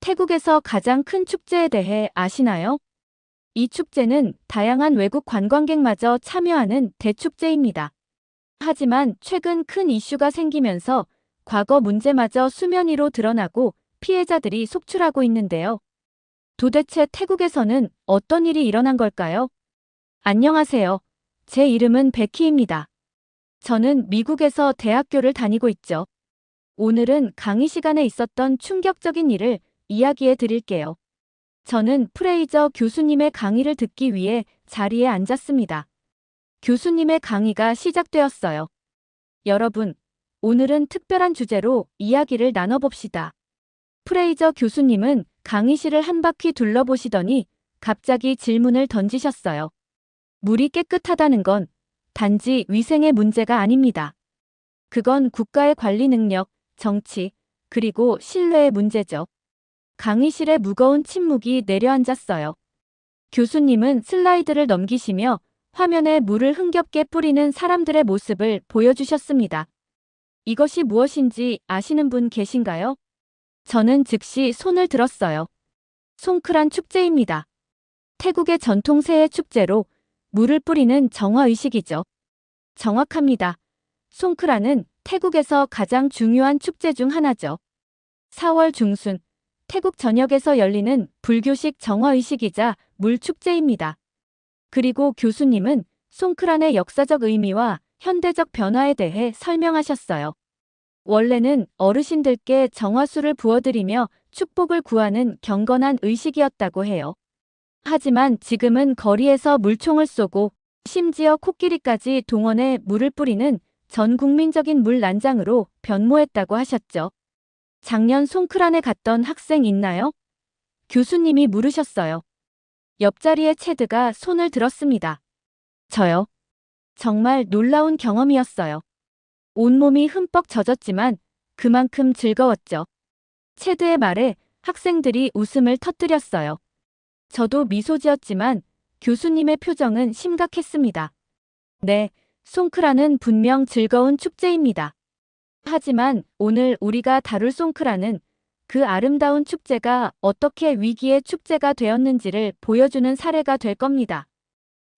태국에서 가장 큰 축제에 대해 아시나요? 이 축제는 다양한 외국 관광객마저 참여하는 대축제입니다. 하지만 최근 큰 이슈가 생기면서 과거 문제마저 수면 위로 드러나고 피해자들이 속출하고 있는데요. 도대체 태국에서는 어떤 일이 일어난 걸까요? 안녕하세요. 제 이름은 베키입니다. 저는 미국에서 대학교를 다니고 있죠. 오늘은 강의 시간에 있었던 충격적인 일을 이야기해 드릴게요. 저는 프레이저 교수님의 강의를 듣기 위해 자리에 앉았습니다. 교수님의 강의가 시작되었어요. 여러분, 오늘은 특별한 주제로 이야기를 나눠봅시다. 프레이저 교수님은 강의실을 한 바퀴 둘러보시더니 갑자기 질문을 던지셨어요. 물이 깨끗하다는 건 단지 위생의 문제가 아닙니다. 그건 국가의 관리 능력, 정치, 그리고 신뢰의 문제죠. 강의실에 무거운 침묵이 내려앉았어요. 교수님은 슬라이드를 넘기시며 화면에 물을 흥겹게 뿌리는 사람들의 모습을 보여주셨습니다. 이것이 무엇인지 아시는 분 계신가요? 저는 즉시 손을 들었어요. 송크란 축제입니다. 태국의 전통 새해 축제로 물을 뿌리는 정화의식이죠. 정확합니다. 송크란은 태국에서 가장 중요한 축제 중 하나죠. 4월 중순, 태국 전역에서 열리는 불교식 정화의식이자 물축제입니다. 그리고 교수님은 송크란의 역사적 의미와 현대적 변화에 대해 설명하셨어요. 원래는 어르신들께 정화수를 부어드리며 축복을 구하는 경건한 의식이었다고 해요. 하지만 지금은 거리에서 물총을 쏘고 심지어 코끼리까지 동원해 물을 뿌리는 전 국민적인 물 난장으로 변모했다고 하셨죠. 작년 송크란에 갔던 학생 있나요? 교수님이 물으셨어요. 옆자리의 체드가 손을 들었습니다. 저요. 정말 놀라운 경험이었어요. 온몸이 흠뻑 젖었지만 그만큼 즐거웠죠. 체드의 말에 학생들이 웃음을 터뜨렸어요. 저도 미소 지었지만 교수님의 표정은 심각했습니다. 네, 송크란은 분명 즐거운 축제입니다. 하지만 오늘 우리가 다룰 송크란은 그 아름다운 축제가 어떻게 위기의 축제가 되었는지를 보여주는 사례가 될 겁니다.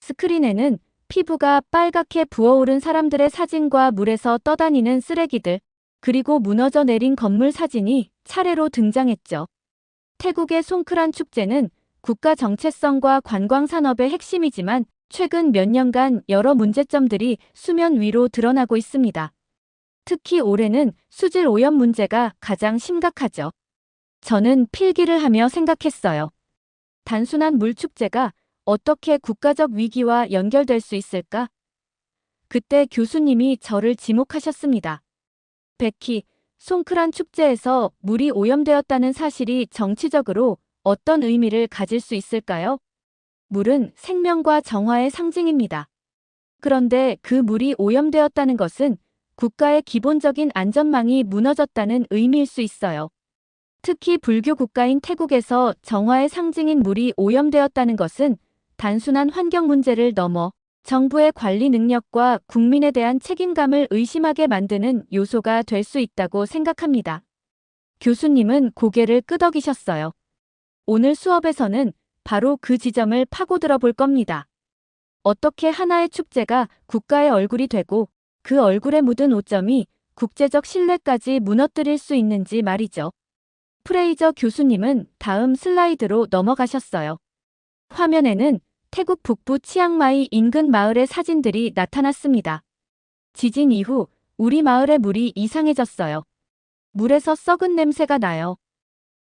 스크린에는 피부가 빨갛게 부어오른 사람들의 사진과 물에서 떠다니는 쓰레기들, 그리고 무너져 내린 건물 사진이 차례로 등장했죠. 태국의 송크란 축제는 국가 정체성과 관광 산업의 핵심이지만 최근 몇 년간 여러 문제점들이 수면 위로 드러나고 있습니다. 특히 올해는 수질 오염 문제가 가장 심각하죠. 저는 필기를 하며 생각했어요. 단순한 물축제가 어떻게 국가적 위기와 연결될 수 있을까? 그때 교수님이 저를 지목하셨습니다. 베키, 송크란 축제에서 물이 오염되었다는 사실이 정치적으로 어떤 의미를 가질 수 있을까요? 물은 생명과 정화의 상징입니다. 그런데 그 물이 오염되었다는 것은 국가의 기본적인 안전망이 무너졌다는 의미일 수 있어요. 특히 불교 국가인 태국에서 정화의 상징인 물이 오염되었다는 것은 단순한 환경 문제를 넘어 정부의 관리 능력과 국민에 대한 책임감을 의심하게 만드는 요소가 될 수 있다고 생각합니다. 교수님은 고개를 끄덕이셨어요. 오늘 수업에서는 바로 그 지점을 파고들어 볼 겁니다. 어떻게 하나의 축제가 국가의 얼굴이 되고 그 얼굴에 묻은 오점이 국제적 신뢰까지 무너뜨릴 수 있는지 말이죠. 프레이저 교수님은 다음 슬라이드로 넘어가셨어요. 화면에는 태국 북부 치앙마이 인근 마을의 사진들이 나타났습니다. 지진 이후 우리 마을의 물이 이상해졌어요. 물에서 썩은 냄새가 나요.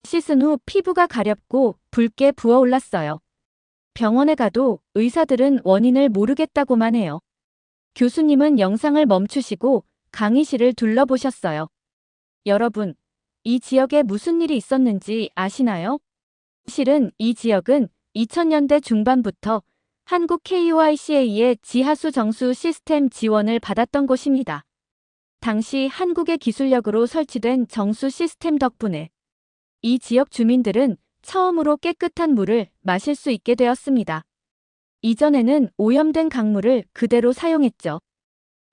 씻은 후 피부가 가렵고 붉게 부어올랐어요. 병원에 가도 의사들은 원인을 모르겠다고만 해요. 교수님은 영상을 멈추시고 강의실을 둘러보셨어요. 여러분, 이 지역에 무슨 일이 있었는지 아시나요? 실은 이 지역은 2000년대 중반부터 한국 KYCA의 지하수 정수 시스템 지원을 받았던 곳입니다. 당시 한국의 기술력으로 설치된 정수 시스템 덕분에 이 지역 주민들은 처음으로 깨끗한 물을 마실 수 있게 되었습니다. 이전에는 오염된 강물을 그대로 사용했죠.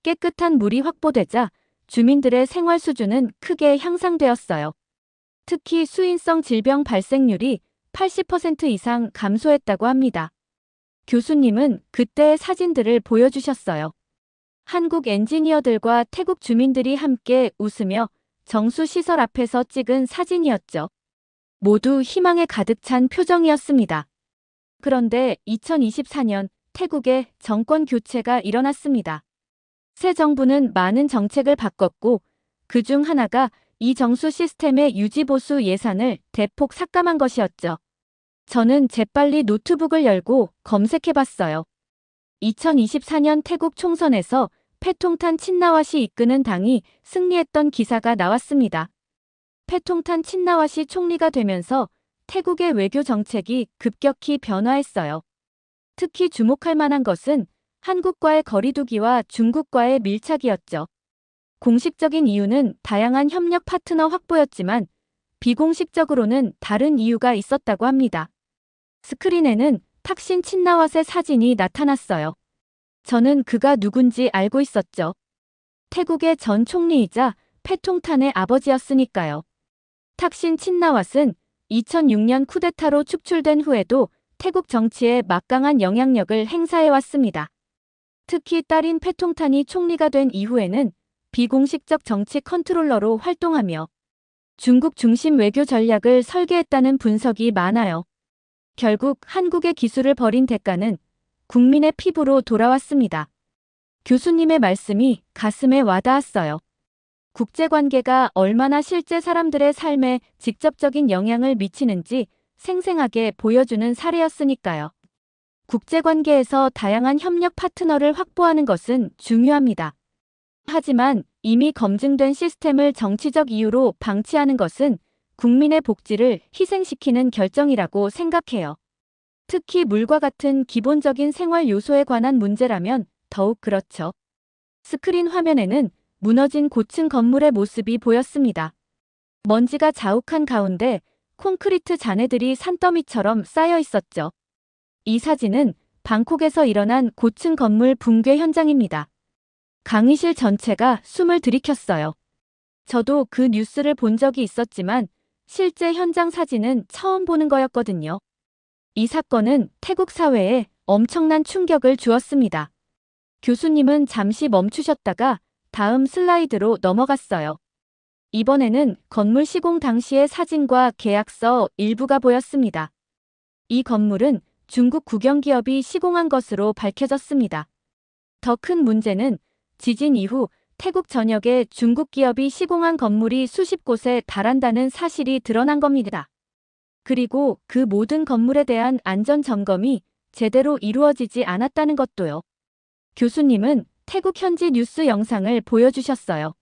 깨끗한 물이 확보되자 주민들의 생활 수준은 크게 향상되었어요. 특히 수인성 질병 발생률이 80% 이상 감소했다고 합니다. 교수님은 그때의 사진들을 보여주셨어요. 한국 엔지니어들과 태국 주민들이 함께 웃으며 정수시설 앞에서 찍은 사진이었죠. 모두 희망에 가득 찬 표정이었습니다. 그런데 2024년 태국에 정권 교체가 일어났습니다. 새 정부는 많은 정책을 바꿨고 그중 하나가 이 정수 시스템의 유지보수 예산을 대폭 삭감한 것이었죠. 저는 재빨리 노트북을 열고 검색해봤어요. 2024년 태국 총선에서 패통탄 친나와시 이끄는 당이 승리했던 기사가 나왔습니다. 패통탄 친나와시 총리가 되면서 태국의 외교 정책이 급격히 변화했어요. 특히 주목할 만한 것은 한국과의 거리두기와 중국과의 밀착이었죠. 공식적인 이유는 다양한 협력 파트너 확보였지만 비공식적으로는 다른 이유가 있었다고 합니다. 스크린에는 탁신 친나왓의 사진이 나타났어요. 저는 그가 누군지 알고 있었죠. 태국의 전 총리이자 패통탄의 아버지였으니까요. 탁신 친나왓은 2006년 쿠데타로 축출된 후에도 태국 정치에 막강한 영향력을 행사해왔습니다. 특히 딸인 패통탄이 총리가 된 이후에는 비공식적 정치 컨트롤러로 활동하며 중국 중심 외교 전략을 설계했다는 분석이 많아요. 결국 한국의 기술을 버린 대가는 국민의 피부로 돌아왔습니다. 교수님의 말씀이 가슴에 와닿았어요. 국제관계가 얼마나 실제 사람들의 삶에 직접적인 영향을 미치는지 생생하게 보여주는 사례였으니까요. 국제관계에서 다양한 협력 파트너를 확보하는 것은 중요합니다. 하지만 이미 검증된 시스템을 정치적 이유로 방치하는 것은 국민의 복지를 희생시키는 결정이라고 생각해요. 특히 물과 같은 기본적인 생활 요소에 관한 문제라면 더욱 그렇죠. 스크린 화면에는 무너진 고층 건물의 모습이 보였습니다. 먼지가 자욱한 가운데 콘크리트 잔해들이 산더미처럼 쌓여 있었죠. 이 사진은 방콕에서 일어난 고층 건물 붕괴 현장입니다. 강의실 전체가 숨을 들이켰어요. 저도 그 뉴스를 본 적이 있었지만 실제 현장 사진은 처음 보는 거였거든요. 이 사건은 태국 사회에 엄청난 충격을 주었습니다. 교수님은 잠시 멈추셨다가 다음 슬라이드로 넘어갔어요. 이번에는 건물 시공 당시의 사진과 계약서 일부가 보였습니다. 이 건물은 중국 국영기업이 시공한 것으로 밝혀졌습니다. 더 큰 문제는 지진 이후 태국 전역에 중국 기업이 시공한 건물이 수십 곳에 달한다는 사실이 드러난 겁니다. 그리고 그 모든 건물에 대한 안전 점검이 제대로 이루어지지 않았다는 것도요. 교수님은 태국 현지 뉴스 영상을 보여주셨어요.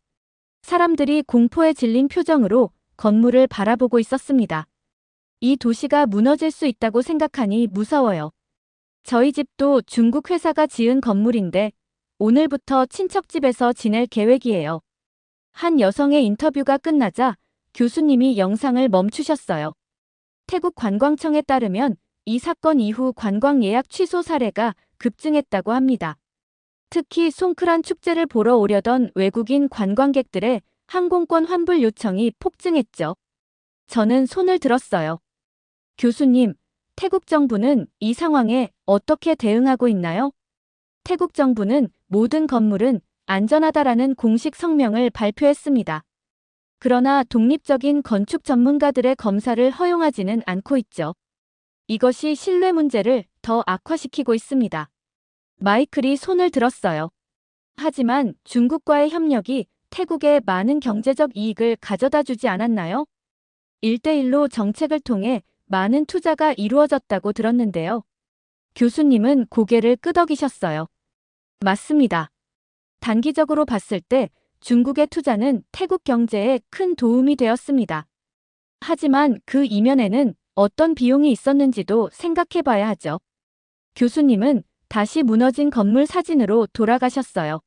사람들이 공포에 질린 표정으로 건물을 바라보고 있었습니다. 이 도시가 무너질 수 있다고 생각하니 무서워요. 저희 집도 중국 회사가 지은 건물인데 오늘부터 친척집에서 지낼 계획이에요. 한 여성의 인터뷰가 끝나자 교수님이 영상을 멈추셨어요. 태국 관광청에 따르면 이 사건 이후 관광 예약 취소 사례가 급증했다고 합니다. 특히 송크란 축제를 보러 오려던 외국인 관광객들의 항공권 환불 요청이 폭증했죠. 저는 손을 들었어요. 교수님, 태국 정부는 이 상황에 어떻게 대응하고 있나요? 태국 정부는 모든 건물은 안전하다라는 공식 성명을 발표했습니다. 그러나 독립적인 건축 전문가들의 검사를 허용하지는 않고 있죠. 이것이 신뢰 문제를 더 악화시키고 있습니다. 마이클이 손을 들었어요. 하지만 중국과의 협력이 태국에 많은 경제적 이익을 가져다 주지 않았나요? 1대1로 정책을 통해 많은 투자가 이루어졌다고 들었는데요. 교수님은 고개를 끄덕이셨어요. 맞습니다. 단기적으로 봤을 때 중국의 투자는 태국 경제에 큰 도움이 되었습니다. 하지만 그 이면에는 어떤 비용이 있었는지도 생각해 봐야 하죠. 교수님은 다시 무너진 건물 사진으로 돌아가셨어요.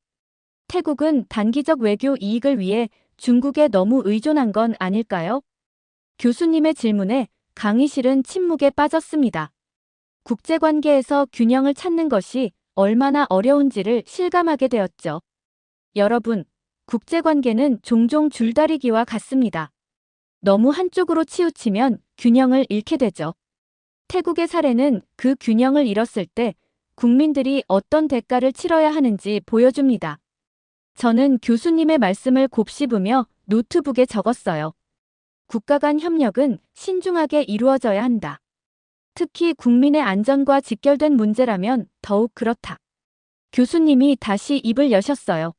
태국은 단기적 외교 이익을 위해 중국에 너무 의존한 건 아닐까요? 교수님의 질문에 강의실은 침묵에 빠졌습니다. 국제관계에서 균형을 찾는 것이 얼마나 어려운지를 실감하게 되었죠. 여러분, 국제관계는 종종 줄다리기와 같습니다. 너무 한쪽으로 치우치면 균형을 잃게 되죠. 태국의 사례는 그 균형을 잃었을 때 국민들이 어떤 대가를 치러야 하는지 보여줍니다. 저는 교수님의 말씀을 곱씹으며 노트북에 적었어요. 국가 간 협력은 신중하게 이루어져야 한다. 특히 국민의 안전과 직결된 문제라면 더욱 그렇다. 교수님이 다시 입을 여셨어요.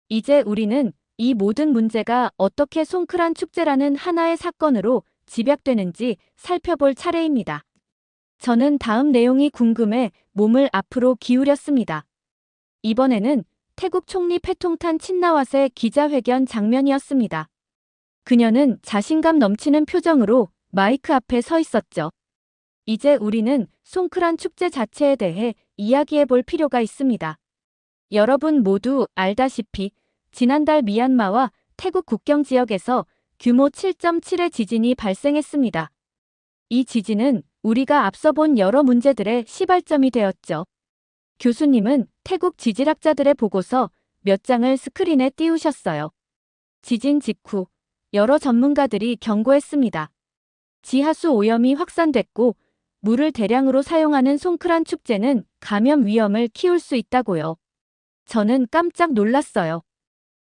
이제 우리는 이 모든 문제가 어떻게 송크란 축제라는 하나의 사건으로 집약되는지 살펴볼 차례입니다. 저는 다음 내용이 궁금해 몸을 앞으로 기울였습니다. 이번에는 태국 총리 패통탄 친나왓의 기자회견 장면이었습니다. 그녀는 자신감 넘치는 표정으로 마이크 앞에 서 있었죠. 이제 우리는 송크란 축제 자체에 대해 이야기해 볼 필요가 있습니다. 여러분 모두 알다시피 지난달 미얀마와 태국 국경 지역에서 규모 7.7의 지진이 발생했습니다. 이 지진은 우리가 앞서 본 여러 문제들의 시발점이 되었죠. 교수님은 태국 지질학자들의 보고서 몇 장을 스크린에 띄우셨어요. 지진 직후 여러 전문가들이 경고했습니다. 지하수 오염이 확산됐고 물을 대량으로 사용하는 송크란 축제는 감염 위험을 키울 수 있다고요. 저는 깜짝 놀랐어요.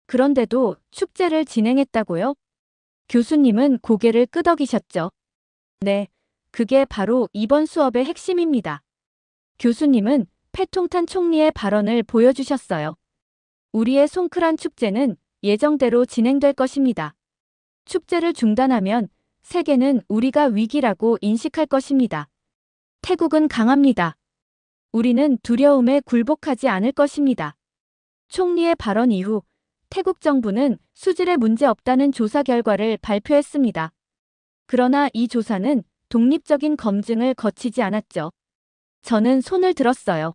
그런데도 축제를 진행했다고요? 교수님은 고개를 끄덕이셨죠. 네, 그게 바로 이번 수업의 핵심입니다. 교수님은 패통탄 총리의 발언을 보여주셨어요. 우리의 송크란 축제는 예정대로 진행될 것입니다. 축제를 중단하면 세계는 우리가 위기라고 인식할 것입니다. 태국은 강합니다. 우리는 두려움에 굴복하지 않을 것입니다. 총리의 발언 이후 태국 정부는 수질에 문제 없다는 조사 결과를 발표했습니다. 그러나 이 조사는 독립적인 검증을 거치지 않았죠. 저는 손을 들었어요.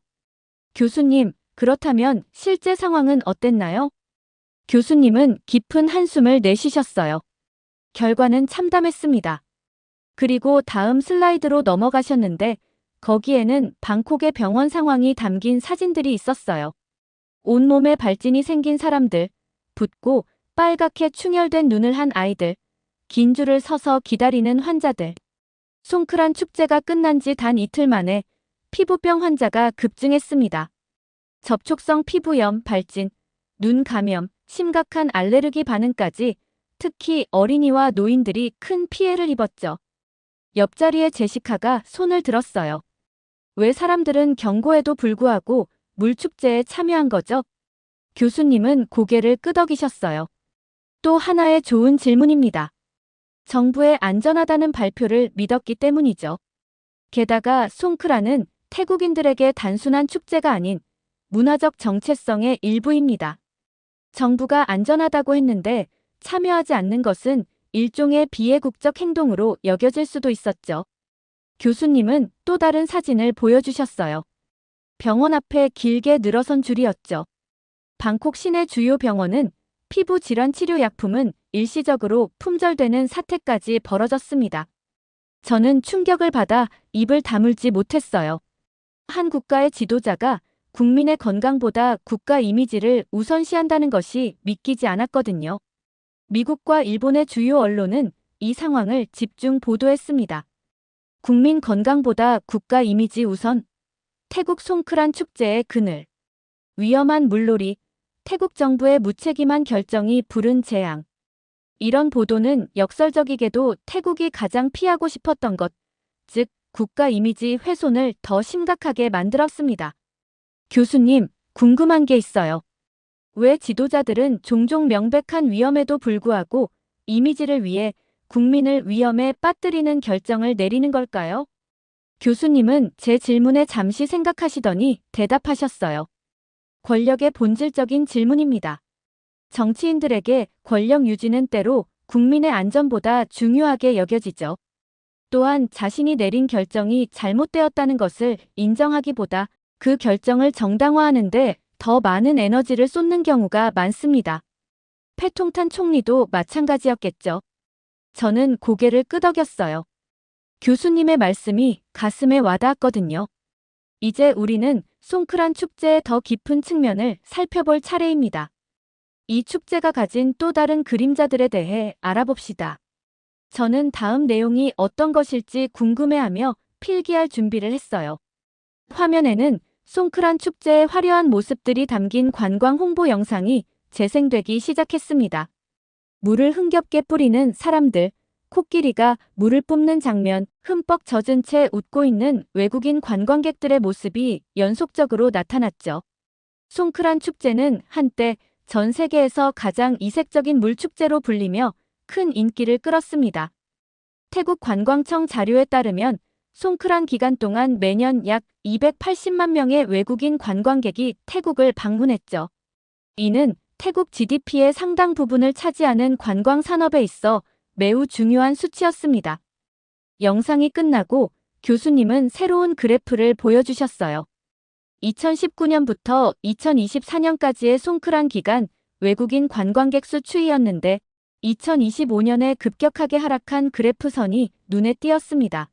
교수님, 그렇다면 실제 상황은 어땠나요? 교수님은 깊은 한숨을 내쉬셨어요. 결과는 참담했습니다. 그리고 다음 슬라이드로 넘어가셨는데 거기에는 방콕의 병원 상황이 담긴 사진들이 있었어요. 온몸에 발진이 생긴 사람들, 붓고 빨갛게 충혈된 눈을 한 아이들, 긴 줄을 서서 기다리는 환자들. 송크란 축제가 끝난 지 단 이틀 만에 피부병 환자가 급증했습니다. 접촉성 피부염, 발진, 눈 감염, 심각한 알레르기 반응까지 특히 어린이와 노인들이 큰 피해를 입었죠. 옆자리에 제시카가 손을 들었어요. 왜 사람들은 경고에도 불구하고 물축제에 참여한 거죠? 교수님은 고개를 끄덕이셨어요. 또 하나의 좋은 질문입니다. 정부의 안전하다는 발표를 믿었기 때문이죠. 게다가 송크란은 태국인들에게 단순한 축제가 아닌 문화적 정체성의 일부입니다. 정부가 안전하다고 했는데 참여하지 않는 것은 일종의 비애국적 행동으로 여겨질 수도 있었죠. 교수님은 또 다른 사진을 보여주셨어요. 병원 앞에 길게 늘어선 줄이었죠. 방콕 시내 주요 병원은 피부 질환 치료 약품은 일시적으로 품절되는 사태까지 벌어졌습니다. 저는 충격을 받아 입을 다물지 못했어요. 한 국가의 지도자가 국민의 건강보다 국가 이미지를 우선시한다는 것이 믿기지 않았거든요. 미국과 일본의 주요 언론은 이 상황을 집중 보도했습니다. 국민 건강보다 국가 이미지 우선. 태국 송크란 축제의 그늘. 위험한 물놀이. 태국 정부의 무책임한 결정이 부른 재앙. 이런 보도는 역설적이게도 태국이 가장 피하고 싶었던 것, 즉 국가 이미지 훼손을 더 심각하게 만들었습니다. 교수님, 궁금한 게 있어요. 왜 지도자들은 종종 명백한 위험에도 불구하고 이미지를 위해 국민을 위험에 빠뜨리는 결정을 내리는 걸까요? 교수님은 제 질문에 잠시 생각하시더니 대답하셨어요. 권력의 본질적인 질문입니다. 정치인들에게 권력 유지는 때로 국민의 안전보다 중요하게 여겨지죠. 또한 자신이 내린 결정이 잘못되었다는 것을 인정하기보다 그 결정을 정당화하는데 더 많은 에너지를 쏟는 경우가 많습니다. 패통탄 총리도 마찬가지였겠죠. 저는 고개를 끄덕였어요. 교수님의 말씀이 가슴에 와닿았거든요. 이제 우리는 송크란 축제의 더 깊은 측면을 살펴볼 차례입니다. 이 축제가 가진 또 다른 그림자들에 대해 알아봅시다. 저는 다음 내용이 어떤 것일지 궁금해하며 필기할 준비를 했어요. 화면에는 송크란 축제의 화려한 모습들이 담긴 관광 홍보 영상이 재생되기 시작했습니다. 물을 흥겹게 뿌리는 사람들, 코끼리가 물을 뿜는 장면, 흠뻑 젖은 채 웃고 있는 외국인 관광객들의 모습이 연속적으로 나타났죠. 송크란 축제는 한때 전 세계에서 가장 이색적인 물축제로 불리며 큰 인기를 끌었습니다. 태국 관광청 자료에 따르면 송크란 기간 동안 매년 약 280만 명의 외국인 관광객이 태국을 방문했죠. 이는 태국 GDP의 상당 부분을 차지하는 관광 산업에 있어 매우 중요한 수치였습니다. 영상이 끝나고 교수님은 새로운 그래프를 보여주셨어요. 2019년부터 2024년까지의 송크란 기간 외국인 관광객 수 추이였는데 2025년에 급격하게 하락한 그래프선이 눈에 띄었습니다.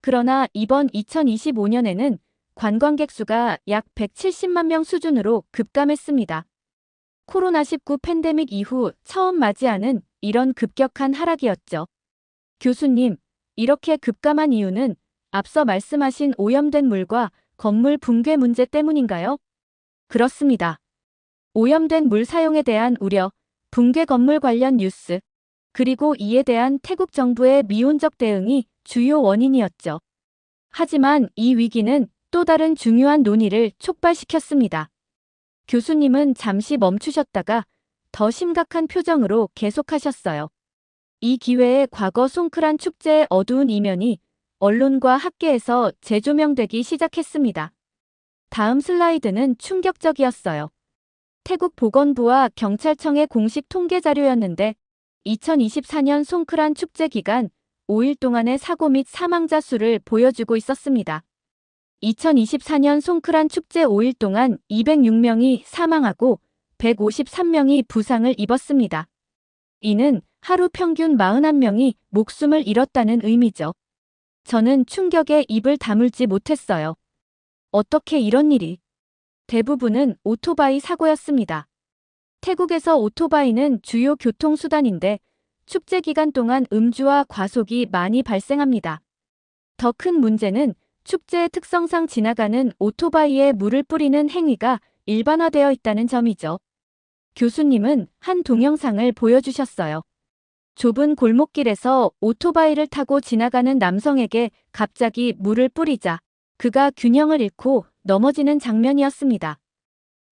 그러나 이번 2025년에는 관광객 수가 약 170만 명 수준으로 급감했습니다. 코로나19 팬데믹 이후 처음 맞이하는 이런 급격한 하락이었죠. 교수님, 이렇게 급감한 이유는 앞서 말씀하신 오염된 물과 건물 붕괴 문제 때문인가요? 그렇습니다. 오염된 물 사용에 대한 우려, 붕괴 건물 관련 뉴스, 그리고 이에 대한 태국 정부의 미온적 대응이 주요 원인이었죠. 하지만 이 위기는 또 다른 중요한 논의를 촉발시켰습니다. 교수님은 잠시 멈추셨다가 더 심각한 표정으로 계속하셨어요. 이 기회에 과거 송크란 축제의 어두운 이면이 언론과 학계에서 재조명되기 시작했습니다. 다음 슬라이드는 충격적이었어요. 태국 보건부와 경찰청의 공식 통계 자료였는데 2024년 송크란 축제 기간 5일 동안의 사고 및 사망자 수를 보여주고 있었습니다. 2024년 송크란 축제 5일 동안 206명이 사망하고 153명이 부상을 입었습니다. 이는 하루 평균 41명이 목숨을 잃었다는 의미죠. 저는 충격에 입을 다물지 못했어요. 어떻게 이런 일이? 대부분은 오토바이 사고였습니다. 태국에서 오토바이는 주요 교통수단인데 축제 기간 동안 음주와 과속이 많이 발생합니다. 더 큰 문제는 축제의 특성상 지나가는 오토바이에 물을 뿌리는 행위가 일반화되어 있다는 점이죠. 교수님은 한 동영상을 보여주셨어요. 좁은 골목길에서 오토바이를 타고 지나가는 남성에게 갑자기 물을 뿌리자 그가 균형을 잃고 넘어지는 장면이었습니다.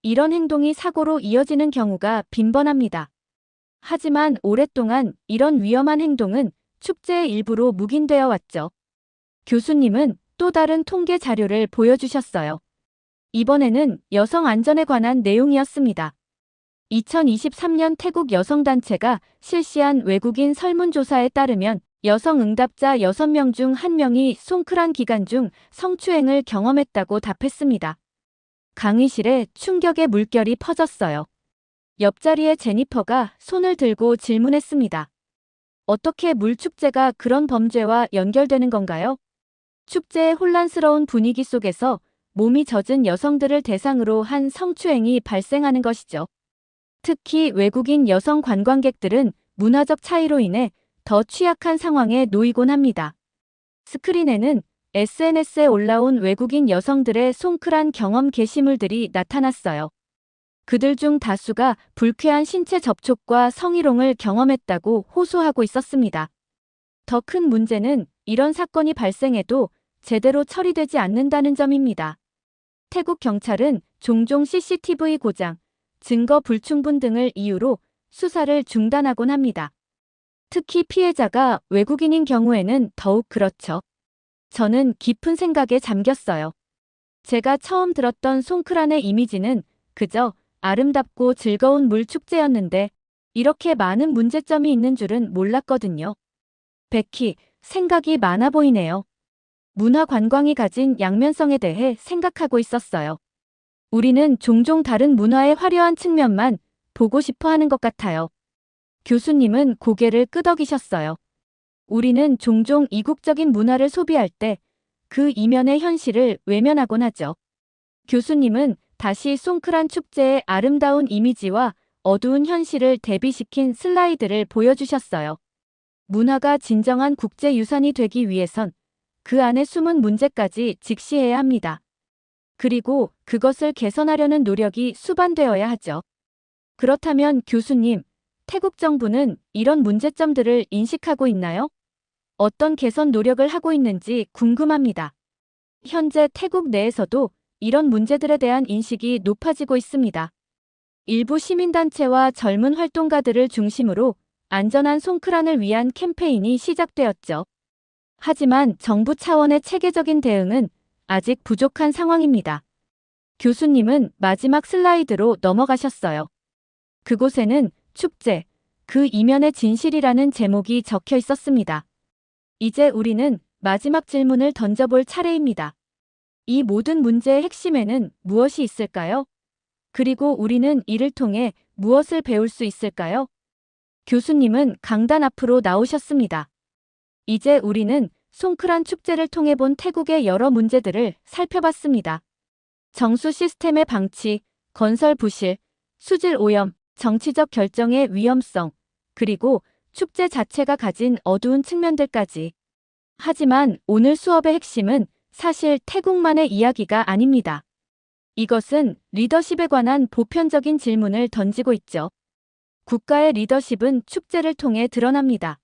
이런 행동이 사고로 이어지는 경우가 빈번합니다. 하지만 오랫동안 이런 위험한 행동은 축제의 일부로 묵인되어 왔죠. 교수님은 또 다른 통계 자료를 보여주셨어요. 이번에는 여성 안전에 관한 내용이었습니다. 2023년 태국 여성단체가 실시한 외국인 설문조사에 따르면 여성 응답자 6명 중 1명이 송크란 기간 중 성추행을 경험했다고 답했습니다. 강의실에 충격의 물결이 퍼졌어요. 옆자리의 제니퍼가 손을 들고 질문했습니다. 어떻게 물축제가 그런 범죄와 연결되는 건가요? 축제의 혼란스러운 분위기 속에서 몸이 젖은 여성들을 대상으로 한 성추행이 발생하는 것이죠. 특히 외국인 여성 관광객들은 문화적 차이로 인해 더 취약한 상황에 놓이곤 합니다. 스크린에는 SNS에 올라온 외국인 여성들의 송크란 경험 게시물들이 나타났어요. 그들 중 다수가 불쾌한 신체 접촉과 성희롱을 경험했다고 호소하고 있었습니다. 더 큰 문제는 이런 사건이 발생해도 제대로 처리되지 않는다는 점입니다. 태국 경찰은 종종 CCTV 고장, 증거 불충분 등을 이유로 수사를 중단하곤 합니다. 특히 피해자가 외국인인 경우에는 더욱 그렇죠. 저는 깊은 생각에 잠겼어요. 제가 처음 들었던 송크란의 이미지는 그저 아름답고 즐거운 물축제였는데 이렇게 많은 문제점이 있는 줄은 몰랐거든요. 베키, 생각이 많아 보이네요. 문화 관광이 가진 양면성에 대해 생각하고 있었어요. 우리는 종종 다른 문화의 화려한 측면만 보고 싶어 하는 것 같아요. 교수님은 고개를 끄덕이셨어요. 우리는 종종 이국적인 문화를 소비할 때 그 이면의 현실을 외면하곤 하죠. 교수님은 다시 송크란 축제의 아름다운 이미지와 어두운 현실을 대비시킨 슬라이드를 보여주셨어요. 문화가 진정한 국제유산이 되기 위해선 그 안에 숨은 문제까지 직시해야 합니다. 그리고 그것을 개선하려는 노력이 수반되어야 하죠. 그렇다면 교수님, 태국 정부는 이런 문제점들을 인식하고 있나요? 어떤 개선 노력을 하고 있는지 궁금합니다. 현재 태국 내에서도 이런 문제들에 대한 인식이 높아지고 있습니다. 일부 시민단체와 젊은 활동가들을 중심으로 안전한 송크란을 위한 캠페인이 시작되었죠. 하지만 정부 차원의 체계적인 대응은 아직 부족한 상황입니다. 교수님은 마지막 슬라이드로 넘어가셨어요. 그곳에는 축제, 그 이면의 진실이라는 제목이 적혀 있었습니다. 이제 우리는 마지막 질문을 던져볼 차례입니다. 이 모든 문제의 핵심에는 무엇이 있을까요? 그리고 우리는 이를 통해 무엇을 배울 수 있을까요? 교수님은 강단 앞으로 나오셨습니다. 이제 우리는 송크란 축제를 통해 본 태국의 여러 문제들을 살펴봤습니다. 정수 시스템의 방치, 건설 부실, 수질 오염, 정치적 결정의 위험성, 그리고 축제 자체가 가진 어두운 측면들까지. 하지만 오늘 수업의 핵심은 사실 태국만의 이야기가 아닙니다. 이것은 리더십에 관한 보편적인 질문을 던지고 있죠. 국가의 리더십은 축제를 통해 드러납니다.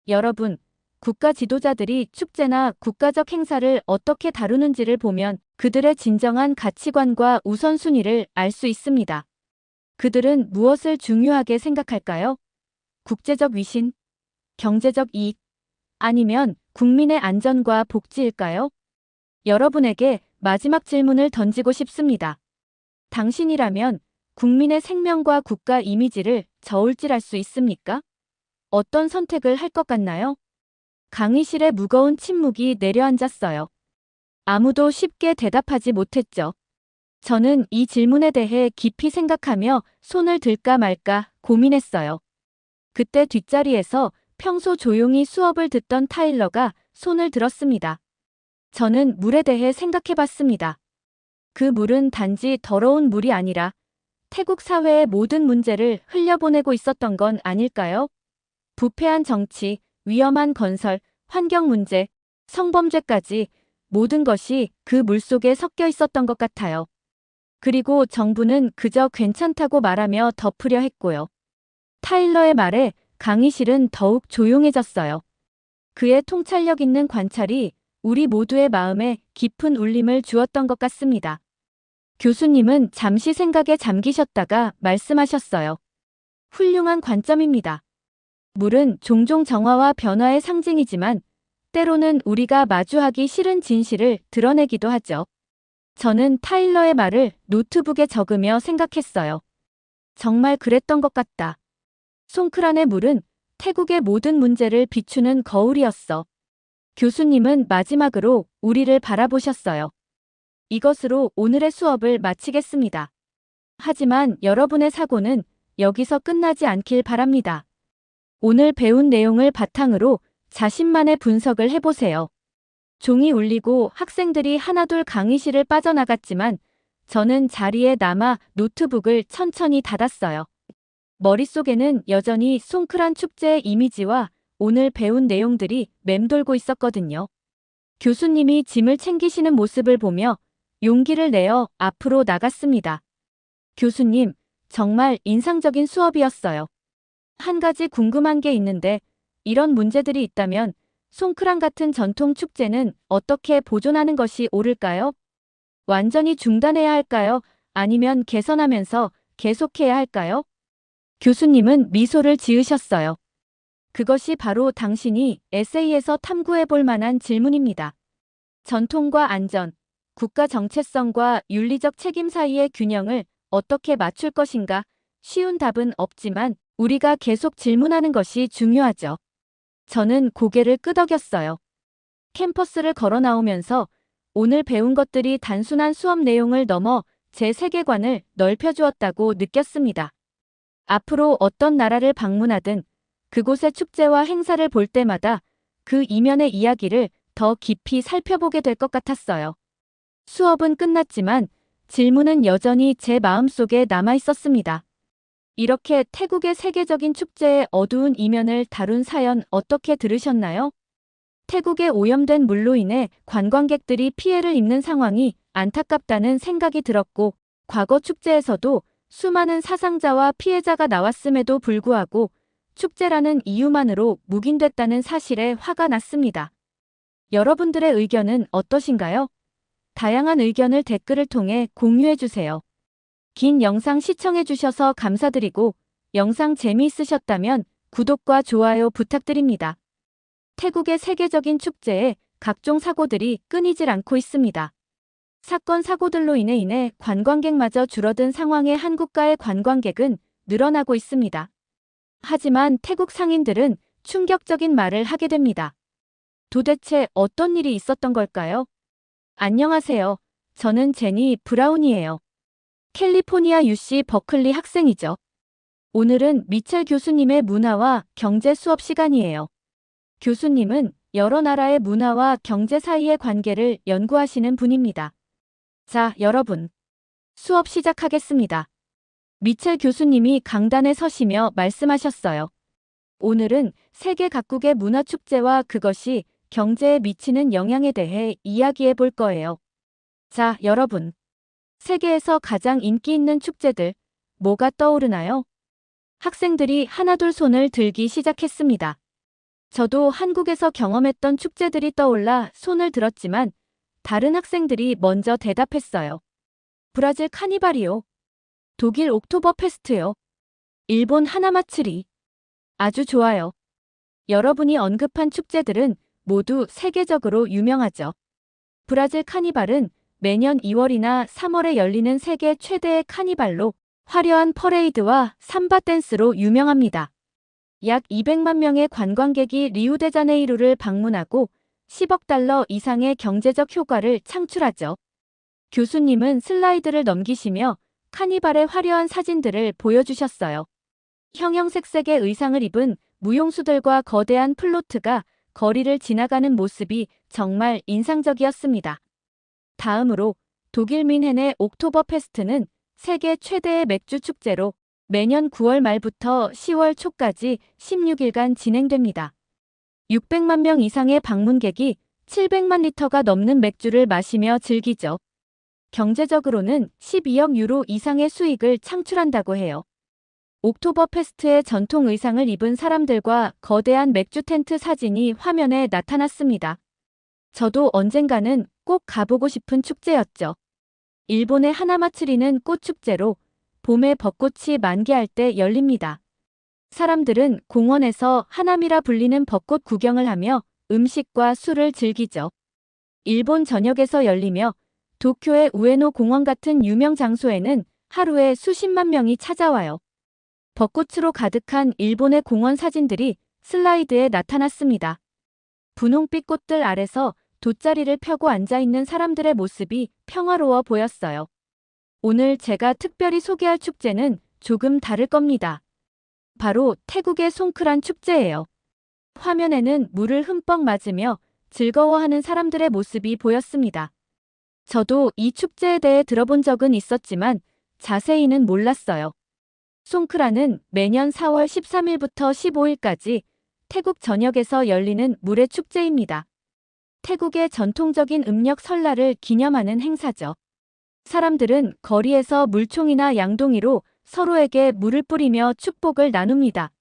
여러분, 국가 지도자들이 축제나 국가적 행사를 어떻게 다루는지를 보면 그들의 진정한 가치관과 우선순위를 알 수 있습니다. 그들은 무엇을 중요하게 생각할까요? 국제적 위신, 경제적 이익, 아니면 국민의 안전과 복지일까요? 여러분에게 마지막 질문을 던지고 싶습니다. 당신이라면 국민의 생명과 국가 이미지를 저울질할 수 있습니까? 어떤 선택을 할 것 같나요? 강의실에 무거운 침묵이 내려앉았어요. 아무도 쉽게 대답하지 못했죠. 저는 이 질문에 대해 깊이 생각하며 손을 들까 말까 고민했어요. 그때 뒷자리에서 평소 조용히 수업을 듣던 타일러가 손을 들었습니다. 저는 물에 대해 생각해봤습니다. 그 물은 단지 더러운 물이 아니라 태국 사회의 모든 문제를 흘려보내고 있었던 건 아닐까요? 부패한 정치, 위험한 건설, 환경 문제, 성범죄까지 모든 것이 그 물속에 섞여 있었던 것 같아요. 그리고 정부는 그저 괜찮다고 말하며 덮으려 했고요. 타일러의 말에 강의실은 더욱 조용해졌어요. 그의 통찰력 있는 관찰이 우리 모두의 마음에 깊은 울림을 주었던 것 같습니다. 교수님은 잠시 생각에 잠기셨다가 말씀하셨어요. 훌륭한 관점입니다. 물은 종종 정화와 변화의 상징이지만 때로는 우리가 마주하기 싫은 진실을 드러내기도 하죠. 저는 타일러의 말을 노트북에 적으며 생각했어요. 정말 그랬던 것 같다. 송크란의 물은 태국의 모든 문제를 비추는 거울이었어. 교수님은 마지막으로 우리를 바라보셨어요. 이것으로 오늘의 수업을 마치겠습니다. 하지만 여러분의 사고는 여기서 끝나지 않길 바랍니다. 오늘 배운 내용을 바탕으로 자신만의 분석을 해보세요. 종이 울리고 학생들이 하나둘 강의실을 빠져나갔지만 저는 자리에 남아 노트북을 천천히 닫았어요. 머릿속에는 여전히 송크란 축제의 이미지와 오늘 배운 내용들이 맴돌고 있었거든요. 교수님이 짐을 챙기시는 모습을 보며 용기를 내어 앞으로 나갔습니다. 교수님, 정말 인상적인 수업이었어요. 한 가지 궁금한 게 있는데 이런 문제들이 있다면 송크란 같은 전통 축제는 어떻게 보존하는 것이 옳을까요? 완전히 중단해야 할까요? 아니면 개선하면서 계속해야 할까요? 교수님은 미소를 지으셨어요. 그것이 바로 당신이 에세이에서 탐구해 볼 만한 질문입니다. 전통과 안전, 국가 정체성과 윤리적 책임 사이의 균형을 어떻게 맞출 것인가? 쉬운 답은 없지만 우리가 계속 질문하는 것이 중요하죠. 저는 고개를 끄덕였어요. 캠퍼스를 걸어 나오면서 오늘 배운 것들이 단순한 수업 내용을 넘어 제 세계관을 넓혀주었다고 느꼈습니다. 앞으로 어떤 나라를 방문하든 그곳의 축제와 행사를 볼 때마다 그 이면의 이야기를 더 깊이 살펴보게 될 것 같았어요. 수업은 끝났지만 질문은 여전히 제 마음속에 남아 있었습니다. 이렇게 태국의 세계적인 축제의 어두운 이면을 다룬 사연 어떻게 들으셨나요? 태국의 오염된 물로 인해 관광객들이 피해를 입는 상황이 안타깝다는 생각이 들었고, 과거 축제에서도 수많은 사상자와 피해자가 나왔음에도 불구하고 축제라는 이유만으로 묵인됐다는 사실에 화가 났습니다. 여러분들의 의견은 어떠신가요? 다양한 의견을 댓글을 통해 공유해주세요. 긴 영상 시청해주셔서 감사드리고, 영상 재미있으셨다면 구독과 좋아요 부탁드립니다. 태국의 세계적인 축제에 각종 사고들이 끊이질 않고 있습니다. 사건 사고들로 인해 관광객마저 줄어든 상황에 한국가의 관광객은 늘어나고 있습니다. 하지만 태국 상인들은 충격적인 말을 하게 됩니다. 도대체 어떤 일이 있었던 걸까요? 안녕하세요. 저는 제니 브라운이에요. 캘리포니아 UC 버클리 학생이죠. 오늘은 미첼 교수님의 문화와 경제 수업 시간이에요. 교수님은 여러 나라의 문화와 경제 사이의 관계를 연구하시는 분입니다. 자, 여러분. 수업 시작하겠습니다. 미첼 교수님이 강단에 서시며 말씀하셨어요. 오늘은 세계 각국의 문화축제와 그것이 경제에 미치는 영향에 대해 이야기해 볼 거예요. 자, 여러분. 세계에서 가장 인기 있는 축제들, 뭐가 떠오르나요? 학생들이 하나둘 손을 들기 시작했습니다. 저도 한국에서 경험했던 축제들이 떠올라 손을 들었지만 다른 학생들이 먼저 대답했어요. 브라질 카니발이요. 독일 옥토버 페스트요. 일본 하나마츠리. 아주 좋아요. 여러분이 언급한 축제들은 모두 세계적으로 유명하죠. 브라질 카니발은 매년 2월이나 3월에 열리는 세계 최대의 카니발로 화려한 퍼레이드와 삼바 댄스로 유명합니다. 약 200만 명의 관광객이 리우데자네이루를 방문하고 10억 달러 이상의 경제적 효과를 창출하죠. 교수님은 슬라이드를 넘기시며 카니발의 화려한 사진들을 보여주셨어요. 형형색색의 의상을 입은 무용수들과 거대한 플로트가 거리를 지나가는 모습이 정말 인상적이었습니다. 다음으로 독일 뮌헨의 옥토버 페스트는 세계 최대의 맥주 축제로 매년 9월 말부터 10월 초까지 16일간 진행됩니다. 600만 명 이상의 방문객이 700만 리터가 넘는 맥주를 마시며 즐기죠. 경제적으로는 12억 유로 이상의 수익을 창출한다고 해요. 옥토버 페스트의 전통 의상을 입은 사람들과 거대한 맥주 텐트 사진이 화면에 나타났습니다. 저도 언젠가는 꼭 가보고 싶은 축제였죠. 일본의 하나마츠리는 꽃축제로 봄에 벚꽃이 만개할 때 열립니다. 사람들은 공원에서 하나미라 불리는 벚꽃 구경을 하며 음식과 술을 즐기죠. 일본 전역에서 열리며 도쿄의 우에노 공원 같은 유명 장소에는 하루에 수십만 명이 찾아와요. 벚꽃으로 가득한 일본의 공원 사진들이 슬라이드에 나타났습니다. 분홍빛 꽃들 아래서 돗자리를 펴고 앉아있는 사람들의 모습이 평화로워 보였어요. 오늘 제가 특별히 소개할 축제는 조금 다를 겁니다. 바로 태국의 송크란 축제예요. 화면에는 물을 흠뻑 맞으며 즐거워하는 사람들의 모습이 보였습니다. 저도 이 축제에 대해 들어본 적은 있었지만 자세히는 몰랐어요. 송크란은 매년 4월 13일부터 15일까지 태국 전역에서 열리는 물의 축제입니다. 태국의 전통적인 음력 설날을 기념하는 행사죠. 사람들은 거리에서 물총이나 양동이로 서로에게 물을 뿌리며 축복을 나눕니다.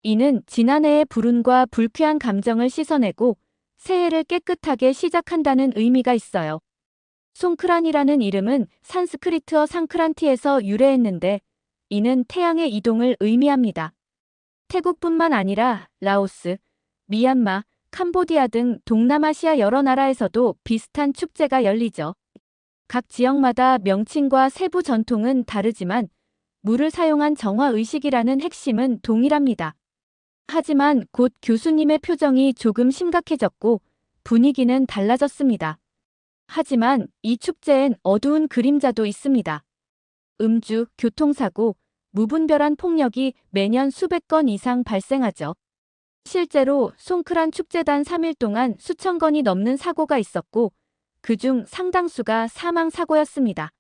이는 지난해의 불운과 불쾌한 감정을 씻어내고 새해를 깨끗하게 시작한다는 의미가 있어요. 송크란이라는 이름은 산스크리트어 상크란티에서 유래했는데 이는 태양의 이동을 의미합니다. 태국뿐만 아니라 라오스, 미얀마, 캄보디아 등 동남아시아 여러 나라에서도 비슷한 축제가 열리죠. 각 지역마다 명칭과 세부 전통은 다르지만 물을 사용한 정화의식이라는 핵심은 동일합니다. 하지만 곧 교수님의 표정이 조금 심각해졌고 분위기는 달라졌습니다. 하지만 이 축제엔 어두운 그림자도 있습니다. 음주, 교통사고, 무분별한 폭력이 매년 수백 건 이상 발생하죠. 실제로 송크란 축제단 3일 동안 수천 건이 넘는 사고가 있었고 그중 상당수가 사망사고였습니다.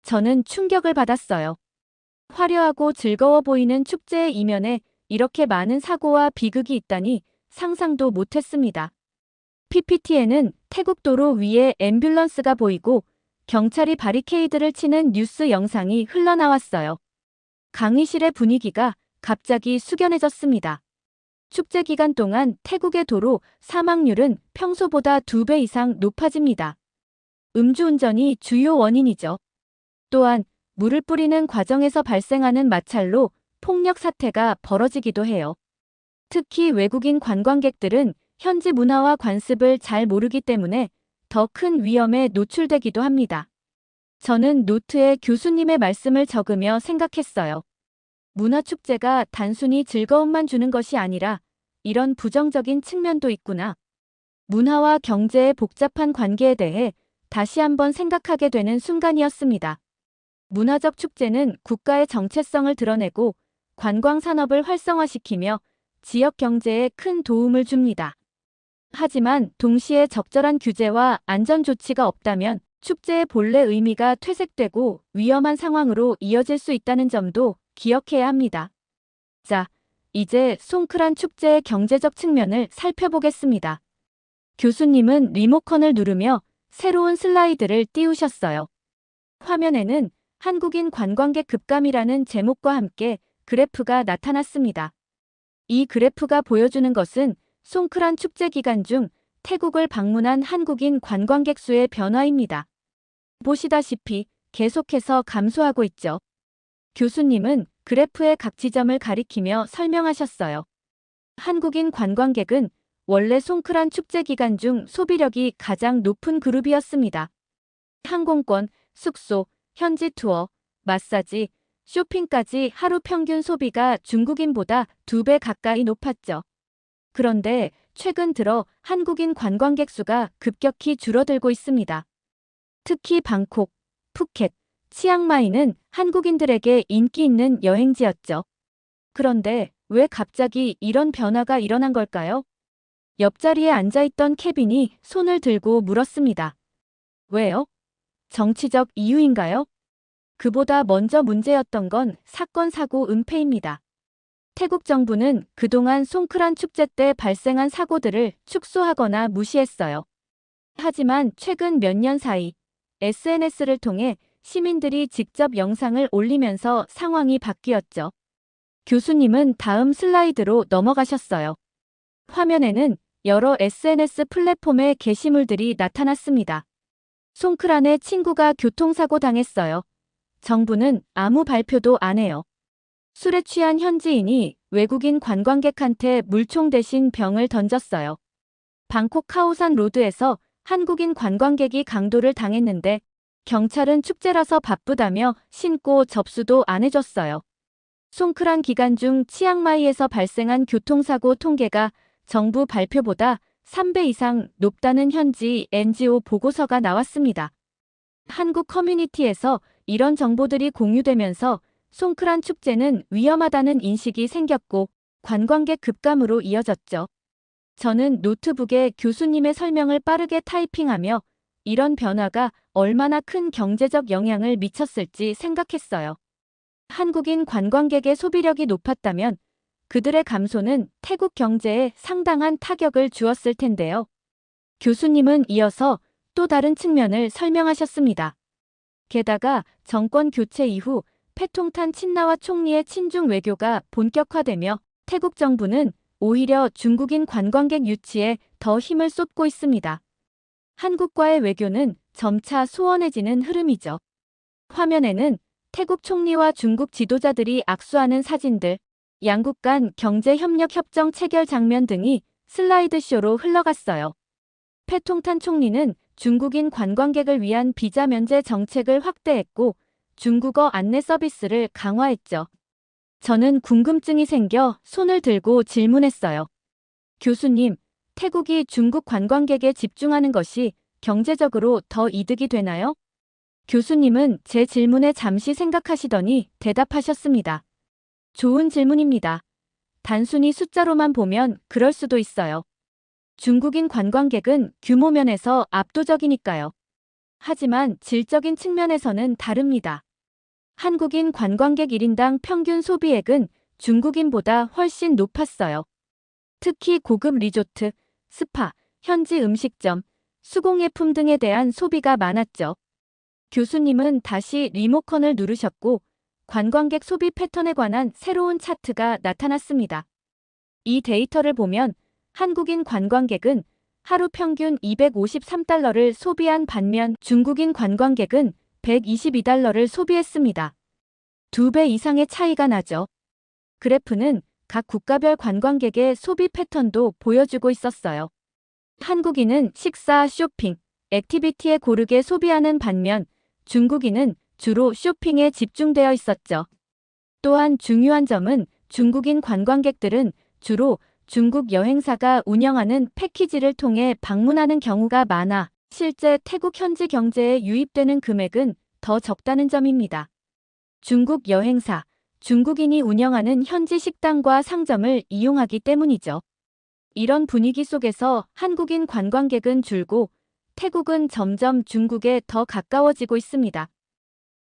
저는 충격을 받았어요. 화려하고 즐거워 보이는 축제의 이면에 이렇게 많은 사고와 비극이 있다니 상상도 못했습니다. PPT에는 태국 도로 위에 앰뷸런스가 보이고 경찰이 바리케이드를 치는 뉴스 영상이 흘러나왔어요. 강의실의 분위기가 갑자기 숙연해졌습니다. 축제 기간 동안 태국의 도로 사망률은 평소보다 2배 이상 높아집니다. 음주운전이 주요 원인이죠. 또한 물을 뿌리는 과정에서 발생하는 마찰로 폭력 사태가 벌어지기도 해요. 특히 외국인 관광객들은 현지 문화와 관습을 잘 모르기 때문에 더 큰 위험에 노출되기도 합니다. 저는 노트에 교수님의 말씀을 적으며 생각했어요. 문화축제가 단순히 즐거움만 주는 것이 아니라 이런 부정적인 측면도 있구나. 문화와 경제의 복잡한 관계에 대해 다시 한번 생각하게 되는 순간이었습니다. 문화적 축제는 국가의 정체성을 드러내고 관광 산업을 활성화시키며 지역 경제에 큰 도움을 줍니다. 하지만 동시에 적절한 규제와 안전 조치가 없다면 축제의 본래 의미가 퇴색되고 위험한 상황으로 이어질 수 있다는 점도 기억해야 합니다. 자, 이제 송크란 축제의 경제적 측면을 살펴보겠습니다. 교수님은 리모컨을 누르며 새로운 슬라이드를 띄우셨어요. 화면에는 한국인 관광객 급감이라는 제목과 함께 그래프가 나타났습니다. 이 그래프가 보여주는 것은 송크란 축제 기간 중 태국을 방문한 한국인 관광객 수의 변화입니다. 보시다시피 계속해서 감소하고 있죠. 교수님은 그래프의 각 지점을 가리키며 설명하셨어요. 한국인 관광객은 원래 송크란 축제 기간 중 소비력이 가장 높은 그룹이었습니다. 항공권, 숙소, 현지 투어, 마사지, 쇼핑까지 하루 평균 소비가 중국인보다 2배 가까이 높았죠. 그런데 최근 들어 한국인 관광객 수가 급격히 줄어들고 있습니다. 특히 방콕, 푸켓, 치앙마이는 한국인들에게 인기 있는 여행지였죠. 그런데 왜 갑자기 이런 변화가 일어난 걸까요? 옆자리에 앉아있던 케빈이 손을 들고 물었습니다. 왜요? 정치적 이유인가요? 그보다 먼저 문제였던 건 사건 사고 은폐입니다. 태국 정부는 그동안 송크란 축제 때 발생한 사고들을 축소하거나 무시했어요. 하지만 최근 몇 년 사이 SNS를 통해 시민들이 직접 영상을 올리면서 상황이 바뀌었죠. 교수님은 다음 슬라이드로 넘어가셨어요. 화면에는 여러 SNS 플랫폼의 게시물들이 나타났습니다. 송크란의 친구가 교통사고 당했어요. 정부는 아무 발표도 안 해요. 술에 취한 현지인이 외국인 관광객한테 물총 대신 병을 던졌어요. 방콕 카오산 로드에서 한국인 관광객이 강도를 당했는데 경찰은 축제라서 바쁘다며 신고 접수도 안 해줬어요. 송크란 기간 중 치앙마이에서 발생한 교통사고 통계가 정부 발표보다 3배 이상 높다는 현지 NGO 보고서가 나왔습니다. 한국 커뮤니티에서 이런 정보들이 공유되면서 송크란 축제는 위험하다는 인식이 생겼고 관광객 급감으로 이어졌죠. 저는 노트북에 교수님의 설명을 빠르게 타이핑하며 이런 변화가 얼마나 큰 경제적 영향을 미쳤을지 생각했어요. 한국인 관광객의 소비력이 높았다면 그들의 감소는 태국 경제에 상당한 타격을 주었을 텐데요. 교수님은 이어서 또 다른 측면을 설명하셨습니다. 게다가 정권 교체 이후 패통탄 친나와 총리의 친중 외교가 본격화되며 태국 정부는 오히려 중국인 관광객 유치에 더 힘을 쏟고 있습니다. 한국과의 외교는 점차 소원해지는 흐름이죠. 화면에는 태국 총리와 중국 지도자들이 악수하는 사진들, 양국 간 경제협력 협정 체결 장면 등이 슬라이드쇼로 흘러갔어요. 패통탄 총리는 중국인 관광객을 위한 비자 면제 정책을 확대했고 중국어 안내 서비스를 강화했죠. 저는 궁금증이 생겨 손을 들고 질문했어요. 교수님, 태국이 중국 관광객에 집중하는 것이 경제적으로 더 이득이 되나요? 교수님은 제 질문에 잠시 생각하시더니 대답하셨습니다. 좋은 질문입니다. 단순히 숫자로만 보면 그럴 수도 있어요. 중국인 관광객은 규모 면에서 압도적이니까요. 하지만 질적인 측면에서는 다릅니다. 한국인 관광객 1인당 평균 소비액은 중국인보다 훨씬 높았어요. 특히 고급 리조트, 스파, 현지 음식점, 수공예품 등에 대한 소비가 많았죠. 교수님은 다시 리모컨을 누르셨고 관광객 소비 패턴에 관한 새로운 차트가 나타났습니다. 이 데이터를 보면 한국인 관광객은 하루 평균 253달러를 소비한 반면 중국인 관광객은 122달러를 소비했습니다. 2배 이상의 차이가 나죠. 그래프는 각 국가별 관광객의 소비 패턴도 보여주고 있었어요. 한국인은 식사, 쇼핑, 액티비티에 고르게 소비하는 반면 중국인은 주로 쇼핑에 집중되어 있었죠. 또한 중요한 점은 중국인 관광객들은 주로 중국 여행사가 운영하는 패키지를 통해 방문하는 경우가 많아 실제 태국 현지 경제에 유입되는 금액은 더 적다는 점입니다. 중국 여행사, 중국인이 운영하는 현지 식당과 상점을 이용하기 때문이죠. 이런 분위기 속에서 한국인 관광객은 줄고 태국은 점점 중국에 더 가까워지고 있습니다.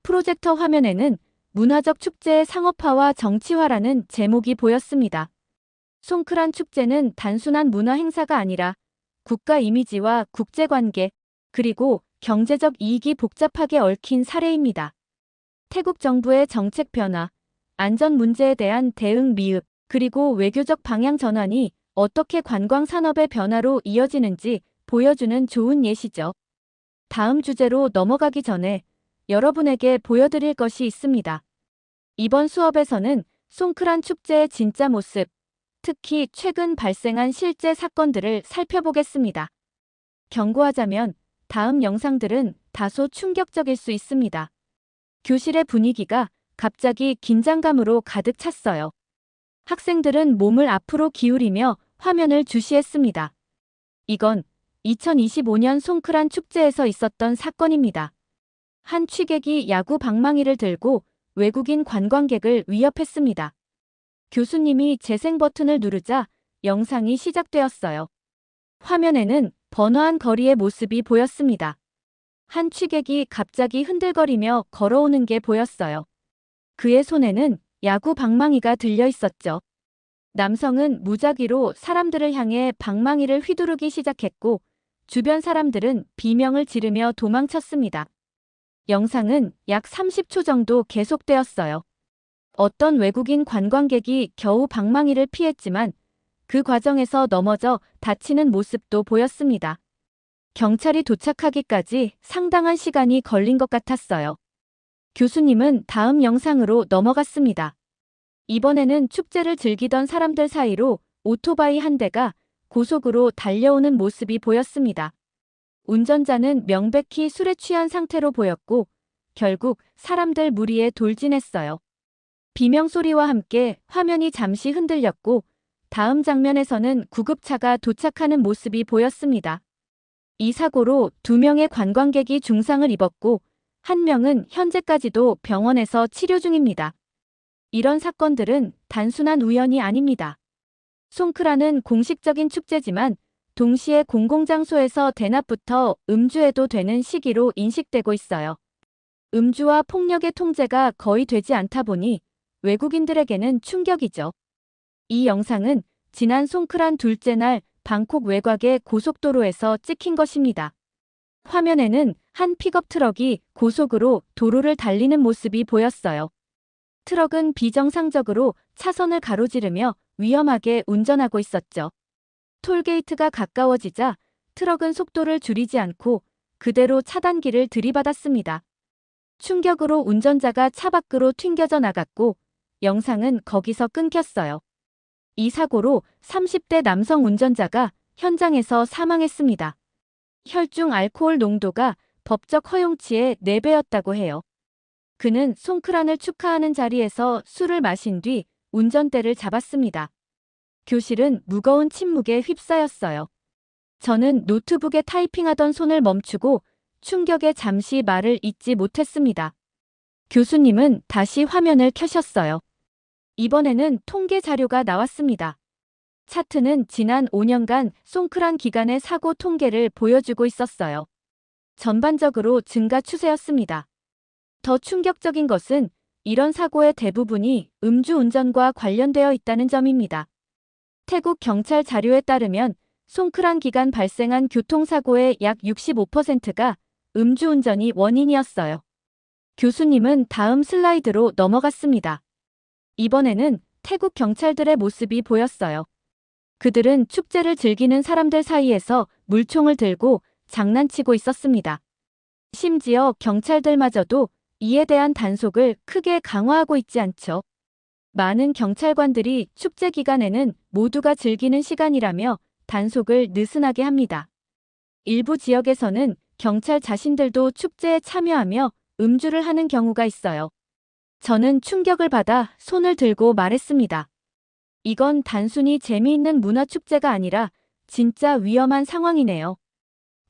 프로젝터 화면에는 문화적 축제의 상업화와 정치화라는 제목이 보였습니다. 송크란 축제는 단순한 문화 행사가 아니라 국가 이미지와 국제관계, 그리고 경제적 이익이 복잡하게 얽힌 사례입니다. 태국 정부의 정책 변화, 안전 문제에 대한 대응 미흡, 그리고 외교적 방향 전환이 어떻게 관광 산업의 변화로 이어지는지 보여주는 좋은 예시죠. 다음 주제로 넘어가기 전에 여러분에게 보여드릴 것이 있습니다. 이번 수업에서는 송크란 축제의 진짜 모습, 특히 최근 발생한 실제 사건들을 살펴보겠습니다. 경고하자면 다음 영상들은 다소 충격적일 수 있습니다. 교실의 분위기가 갑자기 긴장감으로 가득 찼어요. 학생들은 몸을 앞으로 기울이며 화면을 주시했습니다. 이건 2025년 송크란 축제에서 있었던 사건입니다. 한 취객이 야구 방망이를 들고 외국인 관광객을 위협했습니다. 교수님이 재생 버튼을 누르자 영상이 시작되었어요. 화면에는 번화한 거리의 모습이 보였습니다. 한 취객이 갑자기 흔들거리며 걸어오는 게 보였어요. 그의 손에는 야구 방망이가 들려 있었죠. 남성은 무작위로 사람들을 향해 방망이를 휘두르기 시작했고 주변 사람들은 비명을 지르며 도망쳤습니다. 영상은 약 30초 정도 계속되었어요. 어떤 외국인 관광객이 겨우 방망이를 피했지만 그 과정에서 넘어져 다치는 모습도 보였습니다. 경찰이 도착하기까지 상당한 시간이 걸린 것 같았어요. 교수님은 다음 영상으로 넘어갔습니다. 이번에는 축제를 즐기던 사람들 사이로 오토바이 한 대가 고속으로 달려오는 모습이 보였습니다. 운전자는 명백히 술에 취한 상태로 보였고 결국 사람들 무리에 돌진했어요. 비명소리와 함께 화면이 잠시 흔들렸고 다음 장면에서는 구급차가 도착하는 모습이 보였습니다. 이 사고로 2명의 관광객이 중상을 입었고 1명은 현재까지도 병원에서 치료 중입니다. 이런 사건들은 단순한 우연이 아닙니다. 송크란은 공식적인 축제지만 동시에 공공장소에서 대낮부터 음주해도 되는 시기로 인식되고 있어요. 음주와 폭력의 통제가 거의 되지 않다 보니 외국인들에게는 충격이죠. 이 영상은 지난 송크란 둘째 날 방콕 외곽의 고속도로에서 찍힌 것입니다. 화면에는 한 픽업 트럭이 고속으로 도로를 달리는 모습이 보였어요. 트럭은 비정상적으로 차선을 가로지르며 위험하게 운전하고 있었죠. 톨게이트가 가까워지자 트럭은 속도를 줄이지 않고 그대로 차단기를 들이받았습니다. 충격으로 운전자가 차 밖으로 튕겨져 나갔고 영상은 거기서 끊겼어요. 이 사고로 30대 남성 운전자가 현장에서 사망했습니다. 혈중 알코올 농도가 법적 허용치의 4배였다고 해요. 그는 송크란을 축하하는 자리에서 술을 마신 뒤 운전대를 잡았습니다. 교실은 무거운 침묵에 휩싸였어요. 저는 노트북에 타이핑하던 손을 멈추고 충격에 잠시 말을 잇지 못했습니다. 교수님은 다시 화면을 켜셨어요. 이번에는 통계 자료가 나왔습니다. 차트는 지난 5년간 송크란 기간의 사고 통계를 보여주고 있었어요. 전반적으로 증가 추세였습니다. 더 충격적인 것은 이런 사고의 대부분이 음주운전과 관련되어 있다는 점입니다. 태국 경찰 자료에 따르면 송크란 기간 발생한 교통사고의 약 65%가 음주운전이 원인이었어요. 교수님은 다음 슬라이드로 넘어갔습니다. 이번에는 태국 경찰들의 모습이 보였어요. 그들은 축제를 즐기는 사람들 사이에서 물총을 들고 장난치고 있었습니다. 심지어 경찰들마저도 이에 대한 단속을 크게 강화하고 있지 않죠. 많은 경찰관들이 축제 기간에는 모두가 즐기는 시간이라며 단속을 느슨하게 합니다. 일부 지역에서는 경찰 자신들도 축제에 참여하며 음주를 하는 경우가 있어요. 저는 충격을 받아 손을 들고 말했습니다. 이건 단순히 재미있는 문화축제가 아니라 진짜 위험한 상황이네요.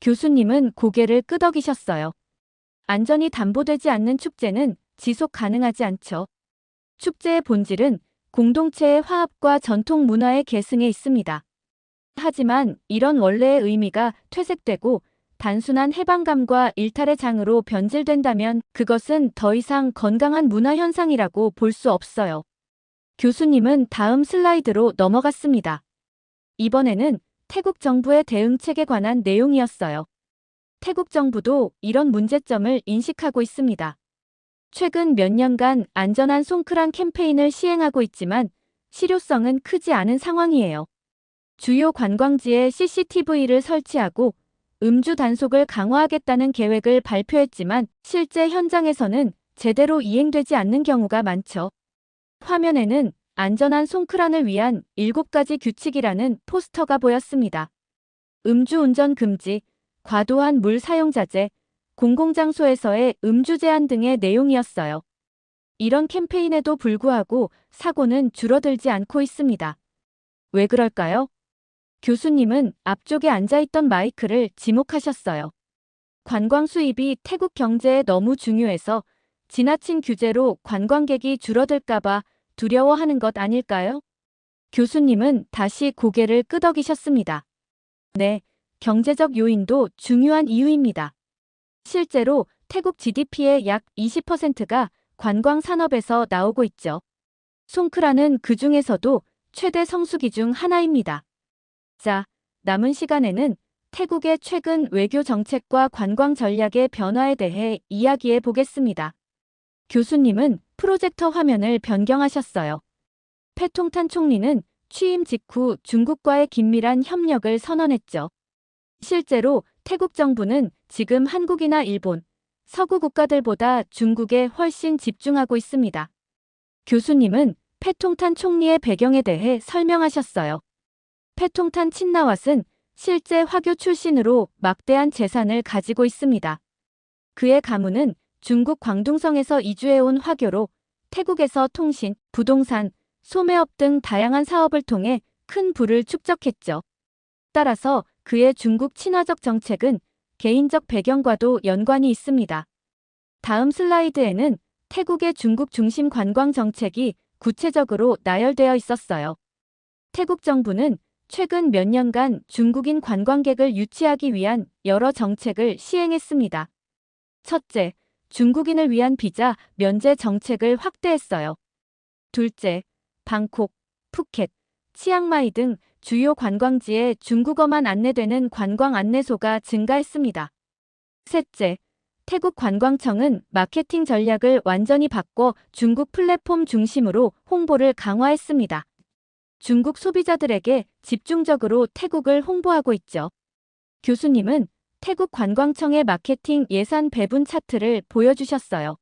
교수님은 고개를 끄덕이셨어요. 안전이 담보되지 않는 축제는 지속 가능하지 않죠. 축제의 본질은 공동체의 화합과 전통 문화의 계승에 있습니다. 하지만 이런 원래의 의미가 퇴색되고 단순한 해방감과 일탈의 장으로 변질된다면 그것은 더 이상 건강한 문화 현상이라고 볼 수 없어요. 교수님은 다음 슬라이드로 넘어갔습니다. 이번에는 태국 정부의 대응책에 관한 내용이었어요. 태국 정부도 이런 문제점을 인식하고 있습니다. 최근 몇 년간 안전한 송크란 캠페인을 시행하고 있지만 실효성은 크지 않은 상황이에요. 주요 관광지에 CCTV를 설치하고 음주 단속을 강화하겠다는 계획을 발표했지만 실제 현장에서는 제대로 이행되지 않는 경우가 많죠. 화면에는 안전한 송크란을 위한 7가지 규칙이라는 포스터가 보였습니다. 음주운전 금지, 과도한 물 사용 자제, 공공장소에서의 음주 제한 등의 내용이었어요. 이런 캠페인에도 불구하고 사고는 줄어들지 않고 있습니다. 왜 그럴까요? 교수님은 앞쪽에 앉아있던 마이크를 지목하셨어요. 관광 수입이 태국 경제에 너무 중요해서 지나친 규제로 관광객이 줄어들까봐 두려워하는 것 아닐까요? 교수님은 다시 고개를 끄덕이셨습니다. 네, 경제적 요인도 중요한 이유입니다. 실제로 태국 GDP의 약 20%가 관광 산업에서 나오고 있죠. 송크라는 그 중에서도 최대 성수기 중 하나입니다. 자, 남은 시간에는 태국의 최근 외교 정책과 관광 전략의 변화에 대해 이야기해 보겠습니다. 교수님은 프로젝터 화면을 변경하셨어요. 패통탄 총리는 취임 직후 중국과의 긴밀한 협력을 선언했죠. 실제로 태국 정부는 지금 한국이나 일본, 서구 국가들보다 중국에 훨씬 집중하고 있습니다. 교수님은 패통탄 총리의 배경에 대해 설명하셨어요. 패통탄 친나왓은 실제 화교 출신으로 막대한 재산을 가지고 있습니다. 그의 가문은 중국 광둥성에서 이주해온 화교로 태국에서 통신, 부동산, 소매업 등 다양한 사업을 통해 큰 부를 축적했죠. 따라서 그의 중국 친화적 정책은 개인적 배경과도 연관이 있습니다. 다음 슬라이드에는 태국의 중국 중심 관광 정책이 구체적으로 나열되어 있었어요. 태국 정부는 최근 몇 년간 중국인 관광객을 유치하기 위한 여러 정책을 시행했습니다. 첫째, 중국인을 위한 비자 면제 정책을 확대했어요. 둘째, 방콕, 푸켓, 치앙마이 등 주요 관광지에 중국어만 안내되는 관광 안내소가 증가했습니다. 셋째, 태국 관광청은 마케팅 전략을 완전히 바꿔 중국 플랫폼 중심으로 홍보를 강화했습니다. 중국 소비자들에게 집중적으로 태국을 홍보하고 있죠. 교수님은 태국 관광청의 마케팅 예산 배분 차트를 보여주셨어요.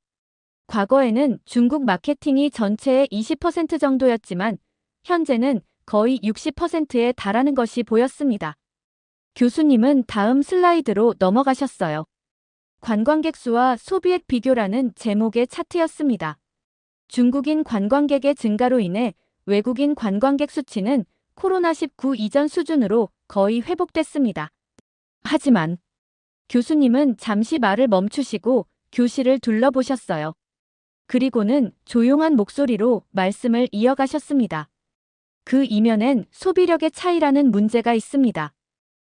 과거에는 중국 마케팅이 전체의 20% 정도였지만 현재는 거의 60%에 달하는 것이 보였습니다. 교수님은 다음 슬라이드로 넘어가셨어요. 관광객 수와 소비액 비교라는 제목의 차트였습니다. 중국인 관광객의 증가로 인해 외국인 관광객 수치는 코로나19 이전 수준으로 거의 회복됐습니다. 하지만 교수님은 잠시 말을 멈추시고 교실을 둘러보셨어요. 그리고는 조용한 목소리로 말씀을 이어가셨습니다. 그 이면엔 소비력의 차이라는 문제가 있습니다.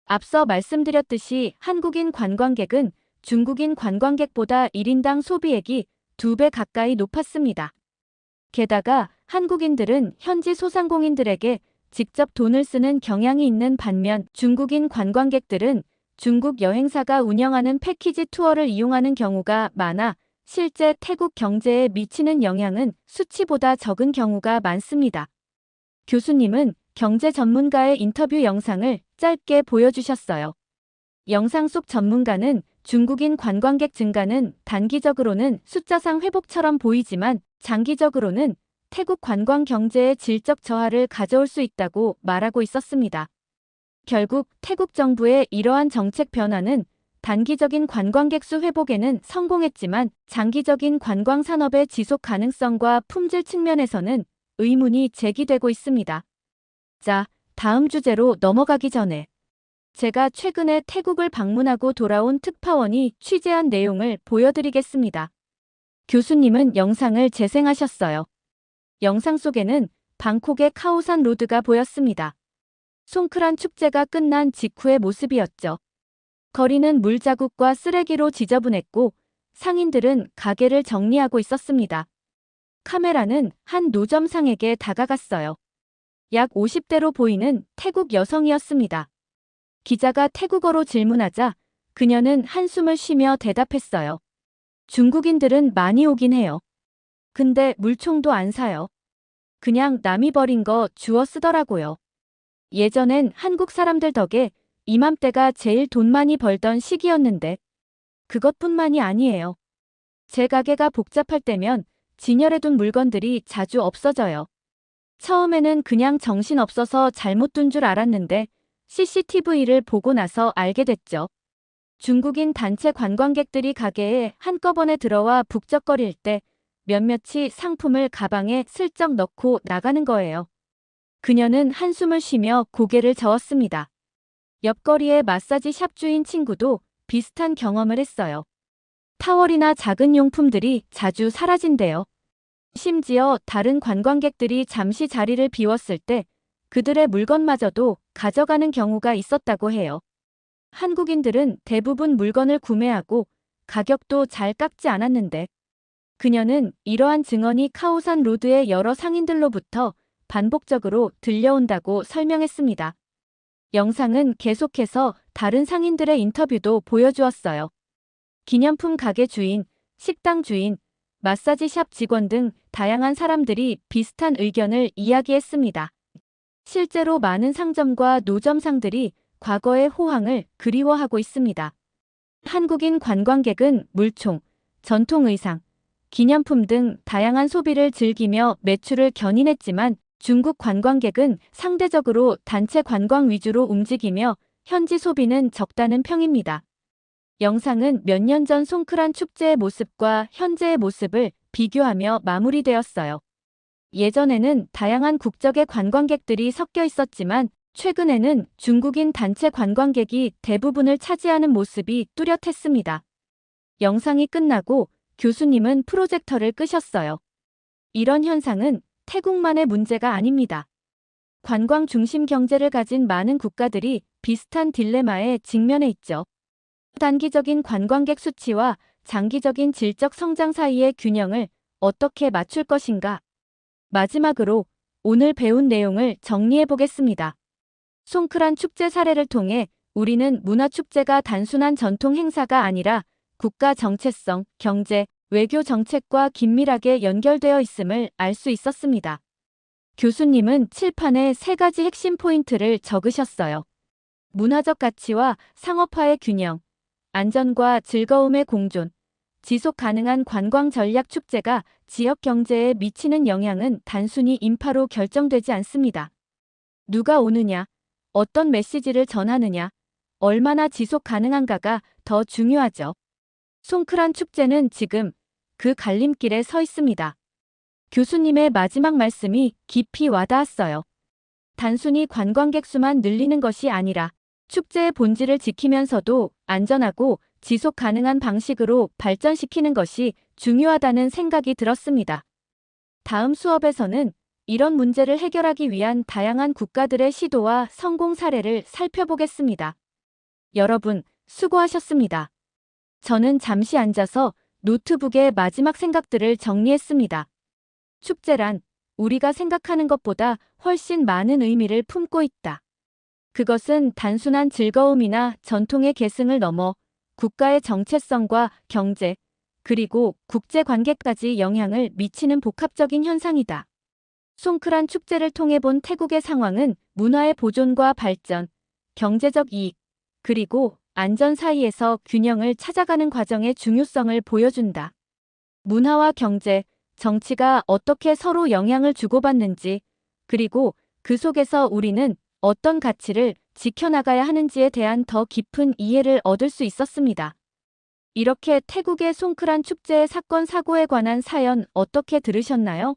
앞서 말씀드렸듯이 한국인 관광객은 중국인 관광객보다 1인당 소비액이 2배 가까이 높았습니다. 게다가 한국인들은 현지 소상공인들에게 직접 돈을 쓰는 경향이 있는 반면 중국인 관광객들은 중국 여행사가 운영하는 패키지 투어를 이용하는 경우가 많아 실제 태국 경제에 미치는 영향은 수치보다 적은 경우가 많습니다. 교수님은 경제 전문가의 인터뷰 영상을 짧게 보여주셨어요. 영상 속 전문가는 중국인 관광객 증가는 단기적으로는 숫자상 회복처럼 보이지만 장기적으로는 태국 관광 경제의 질적 저하를 가져올 수 있다고 말하고 있었습니다. 결국 태국 정부의 이러한 정책 변화는 단기적인 관광객 수 회복에는 성공했지만 장기적인 관광 산업의 지속 가능성과 품질 측면에서는 의문이 제기되고 있습니다. 자, 다음 주제로 넘어가기 전에 제가 최근에 태국을 방문하고 돌아온 특파원이 취재한 내용을 보여드리겠습니다. 교수님은 영상을 재생하셨어요. 영상 속에는 방콕의 카오산 로드가 보였습니다. 송크란 축제가 끝난 직후의 모습이었죠. 거리는 물자국과 쓰레기로 지저분했고 상인들은 가게를 정리하고 있었습니다. 카메라는 한 노점상에게 다가갔어요. 약 50대로 보이는 태국 여성이었습니다. 기자가 태국어로 질문하자 그녀는 한숨을 쉬며 대답했어요. 중국인들은 많이 오긴 해요. 근데 물총도 안 사요. 그냥 남이 버린 거 주워 쓰더라고요. 예전엔 한국 사람들 덕에 이맘때가 제일 돈 많이 벌던 시기였는데 그것뿐만이 아니에요. 제 가게가 복잡할 때면 진열해둔 물건들이 자주 없어져요. 처음에는 그냥 정신없어서 잘못 둔 줄 알았는데 CCTV를 보고 나서 알게 됐죠. 중국인 단체 관광객들이 가게에 한꺼번에 들어와 북적거릴 때 몇몇이 상품을 가방에 슬쩍 넣고 나가는 거예요. 그녀는 한숨을 쉬며 고개를 저었습니다. 옆거리의 마사지 샵 주인 친구도 비슷한 경험을 했어요. 타월이나 작은 용품들이 자주 사라진대요. 심지어 다른 관광객들이 잠시 자리를 비웠을 때 그들의 물건마저도 가져가는 경우가 있었다고 해요. 한국인들은 대부분 물건을 구매하고 가격도 잘 깎지 않았는데 그녀는 이러한 증언이 카오산 로드의 여러 상인들로부터 반복적으로 들려온다고 설명했습니다. 영상은 계속해서 다른 상인들의 인터뷰도 보여주었어요. 기념품 가게 주인, 식당 주인, 마사지 샵 직원 등 다양한 사람들이 비슷한 의견을 이야기했습니다. 실제로 많은 상점과 노점상들이 과거의 호황을 그리워하고 있습니다. 한국인 관광객은 물총, 전통 의상, 기념품 등 다양한 소비를 즐기며 매출을 견인했지만 중국 관광객은 상대적으로 단체 관광 위주로 움직이며 현지 소비는 적다는 평입니다. 영상은 몇 년 전 송크란 축제의 모습과 현재의 모습을 비교하며 마무리되었어요. 예전에는 다양한 국적의 관광객들이 섞여 있었지만 최근에는 중국인 단체 관광객이 대부분을 차지하는 모습이 뚜렷했습니다. 영상이 끝나고 교수님은 프로젝터를 끄셨어요. 이런 현상은 태국만의 문제가 아닙니다. 관광 중심 경제를 가진 많은 국가들이 비슷한 딜레마에 직면해 있죠. 단기적인 관광객 수치와 장기적인 질적 성장 사이의 균형을 어떻게 맞출 것인가? 마지막으로 오늘 배운 내용을 정리해 보겠습니다. 송크란 축제 사례를 통해 우리는 문화축제가 단순한 전통 행사가 아니라 국가 정체성, 경제, 외교 정책과 긴밀하게 연결되어 있음을 알 수 있었습니다. 교수님은 칠판에 3가지 핵심 포인트를 적으셨어요. 문화적 가치와 상업화의 균형, 안전과 즐거움의 공존, 지속 가능한 관광 전략 축제가 지역 경제에 미치는 영향은 단순히 인파로 결정되지 않습니다. 누가 오느냐, 어떤 메시지를 전하느냐, 얼마나 지속 가능한가가 더 중요하죠. 송크란 축제는 지금 그 갈림길에 서 있습니다. 교수님의 마지막 말씀이 깊이 와닿았어요. 단순히 관광객 수만 늘리는 것이 아니라 축제의 본질을 지키면서도 안전하고 지속 가능한 방식으로 발전시키는 것이 중요하다는 생각이 들었습니다. 다음 수업에서는 이런 문제를 해결하기 위한 다양한 국가들의 시도와 성공 사례를 살펴보겠습니다. 여러분, 수고하셨습니다. 저는 잠시 앉아서 노트북에 마지막 생각들을 정리했습니다. 축제란 우리가 생각하는 것보다 훨씬 많은 의미를 품고 있다. 그것은 단순한 즐거움이나 전통의 계승을 넘어 국가의 정체성과 경제, 그리고 국제 관계까지 영향을 미치는 복합적인 현상이다. 송크란 축제를 통해 본 태국의 상황은 문화의 보존과 발전, 경제적 이익, 그리고 안전 사이에서 균형을 찾아가는 과정의 중요성을 보여준다. 문화와 경제, 정치가 어떻게 서로 영향을 주고받는지, 그리고 그 속에서 우리는 어떤 가치를 지켜나가야 하는지에 대한 더 깊은 이해를 얻을 수 있었습니다. 이렇게 태국의 송크란 축제의 사건 사고에 관한 사연 어떻게 들으셨나요?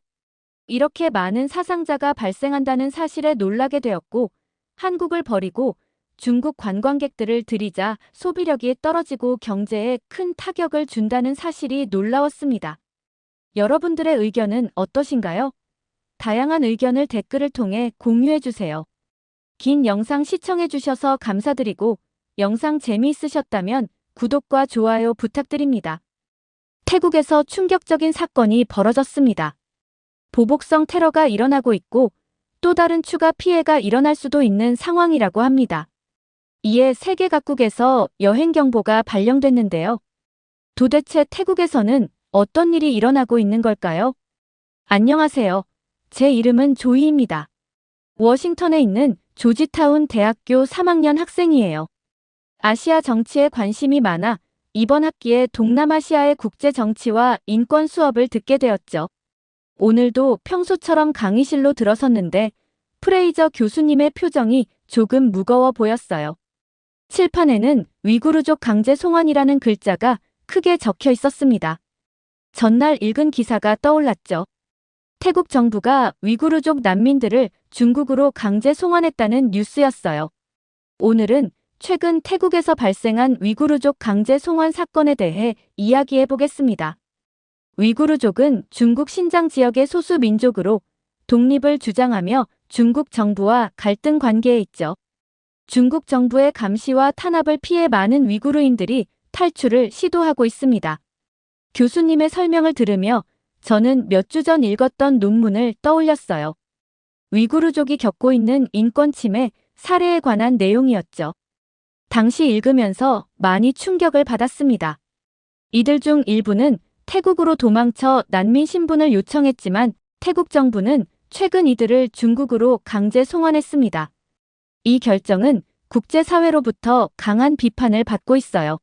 이렇게 많은 사상자가 발생한다는 사실에 놀라게 되었고, 한국을 버리고 중국 관광객들을 들이자 소비력이 떨어지고 경제에 큰 타격을 준다는 사실이 놀라웠습니다. 여러분들의 의견은 어떠신가요? 다양한 의견을 댓글을 통해 공유해주세요. 긴 영상 시청해주셔서 감사드리고, 영상 재미있으셨다면 구독과 좋아요 부탁드립니다. 태국에서 충격적인 사건이 벌어졌습니다. 보복성 테러가 일어나고 있고 또 다른 추가 피해가 일어날 수도 있는 상황이라고 합니다. 이에 세계 각국에서 여행 경보가 발령됐는데요. 도대체 태국에서는 어떤 일이 일어나고 있는 걸까요? 안녕하세요. 제 이름은 조이입니다. 워싱턴에 있는 조지타운 대학교 3학년 학생이에요. 아시아 정치에 관심이 많아 이번 학기에 동남아시아의 국제 정치와 인권 수업을 듣게 되었죠. 오늘도 평소처럼 강의실로 들어섰는데 프레이저 교수님의 표정이 조금 무거워 보였어요. 칠판에는 위구르족 강제 송환이라는 글자가 크게 적혀 있었습니다. 전날 읽은 기사가 떠올랐죠. 태국 정부가 위구르족 난민들을 중국으로 강제 송환했다는 뉴스였어요. 오늘은 최근 태국에서 발생한 위구르족 강제 송환 사건에 대해 이야기해 보겠습니다. 위구르족은 중국 신장 지역의 소수 민족으로 독립을 주장하며 중국 정부와 갈등 관계에 있죠. 중국 정부의 감시와 탄압을 피해 많은 위구르인들이 탈출을 시도하고 있습니다. 교수님의 설명을 들으며 저는 몇 주 전 읽었던 논문을 떠올렸어요. 위구르족이 겪고 있는 인권 침해 사례에 관한 내용이었죠. 당시 읽으면서 많이 충격을 받았습니다. 이들 중 일부는 태국으로 도망쳐 난민 신분을 요청했지만 태국 정부는 최근 이들을 중국으로 강제 송환했습니다. 이 결정은 국제사회로부터 강한 비판을 받고 있어요.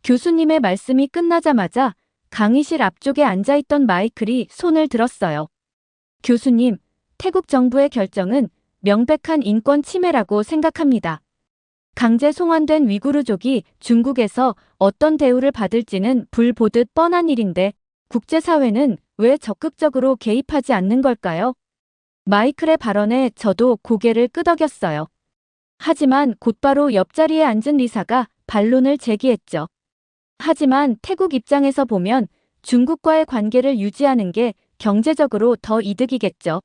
교수님의 말씀이 끝나자마자 강의실 앞쪽에 앉아있던 마이클이 손을 들었어요. 교수님, 태국 정부의 결정은 명백한 인권 침해라고 생각합니다. 강제 송환된 위구르족이 중국에서 어떤 대우를 받을지는 불 보듯 뻔한 일인데 국제사회는 왜 적극적으로 개입하지 않는 걸까요? 마이클의 발언에 저도 고개를 끄덕였어요. 하지만 곧바로 옆자리에 앉은 리사가 반론을 제기했죠. 하지만 태국 입장에서 보면 중국과의 관계를 유지하는 게 경제적으로 더 이득이겠죠.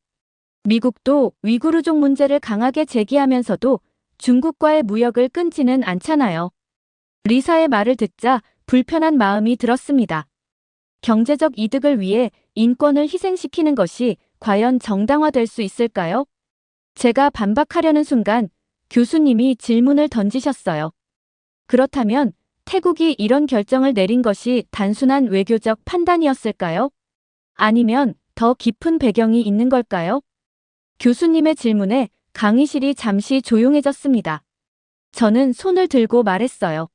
미국도 위구르족 문제를 강하게 제기하면서도 중국과의 무역을 끊지는 않잖아요. 리사의 말을 듣자 불편한 마음이 들었습니다. 경제적 이득을 위해 인권을 희생시키는 것이 과연 정당화될 수 있을까요? 제가 반박하려는 순간 교수님이 질문을 던지셨어요. 그렇다면 태국이 이런 결정을 내린 것이 단순한 외교적 판단이었을까요? 아니면 더 깊은 배경이 있는 걸까요? 교수님의 질문에 강의실이 잠시 조용해졌습니다. 저는 손을 들고 말했어요.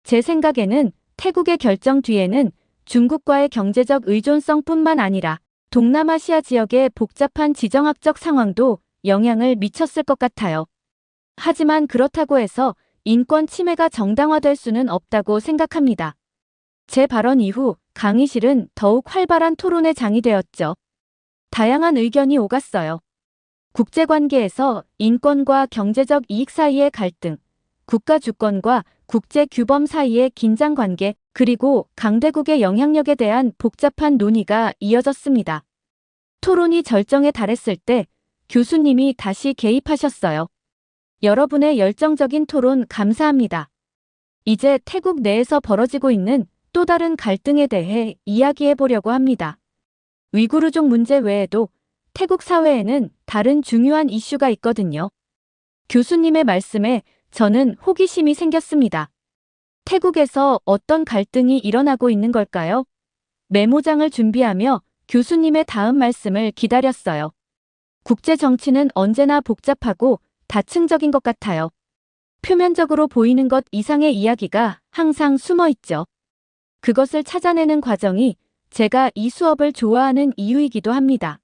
제 생각에는 태국의 결정 뒤에는 중국과의 경제적 의존성뿐만 아니라 동남아시아 지역의 복잡한 지정학적 상황도 영향을 미쳤을 것 같아요. 하지만 그렇다고 해서 인권 침해가 정당화될 수는 없다고 생각합니다. 제 발언 이후 강의실은 더욱 활발한 토론의 장이 되었죠. 다양한 의견이 오갔어요. 국제관계에서 인권과 경제적 이익 사이의 갈등, 국가 주권과 국제 규범 사이의 긴장관계, 그리고 강대국의 영향력에 대한 복잡한 논의가 이어졌습니다. 토론이 절정에 달했을 때 교수님이 다시 개입하셨어요. 여러분의 열정적인 토론 감사합니다. 이제 태국 내에서 벌어지고 있는 또 다른 갈등에 대해 이야기해 보려고 합니다. 위구르족 문제 외에도 태국 사회에는 다른 중요한 이슈가 있거든요. 교수님의 말씀에 저는 호기심이 생겼습니다. 태국에서 어떤 갈등이 일어나고 있는 걸까요? 메모장을 준비하며 교수님의 다음 말씀을 기다렸어요. 국제 정치는 언제나 복잡하고 다층적인 것 같아요. 표면적으로 보이는 것 이상의 이야기가 항상 숨어 있죠. 그것을 찾아내는 과정이 제가 이 수업을 좋아하는 이유이기도 합니다.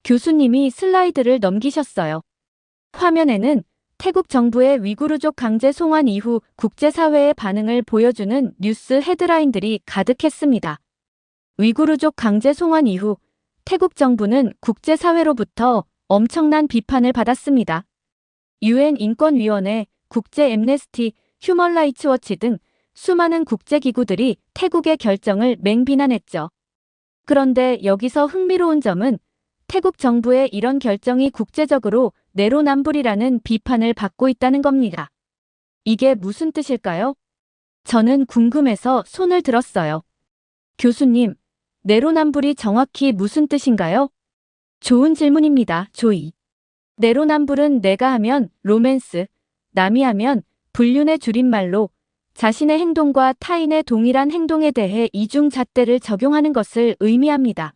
교수님이 슬라이드를 넘기셨어요. 화면에는 태국 정부의 위구르족 강제 송환 이후 국제사회의 반응을 보여주는 뉴스 헤드라인들이 가득했습니다. 위구르족 강제 송환 이후 태국 정부는 국제사회로부터 엄청난 비판을 받았습니다. UN 인권위원회, 국제 앰네스티, 휴먼 라이츠 워치 등 수많은 국제기구들이 태국의 결정을 맹비난했죠. 그런데 여기서 흥미로운 점은 태국 정부의 이런 결정이 국제적으로 내로남불이라는 비판을 받고 있다는 겁니다. 이게 무슨 뜻일까요? 저는 궁금해서 손을 들었어요. 교수님, 내로남불이 정확히 무슨 뜻인가요? 좋은 질문입니다, 조이. 내로남불은 내가 하면 로맨스, 남이 하면 불륜의 줄임말로 자신의 행동과 타인의 동일한 행동에 대해 이중잣대를 적용하는 것을 의미합니다.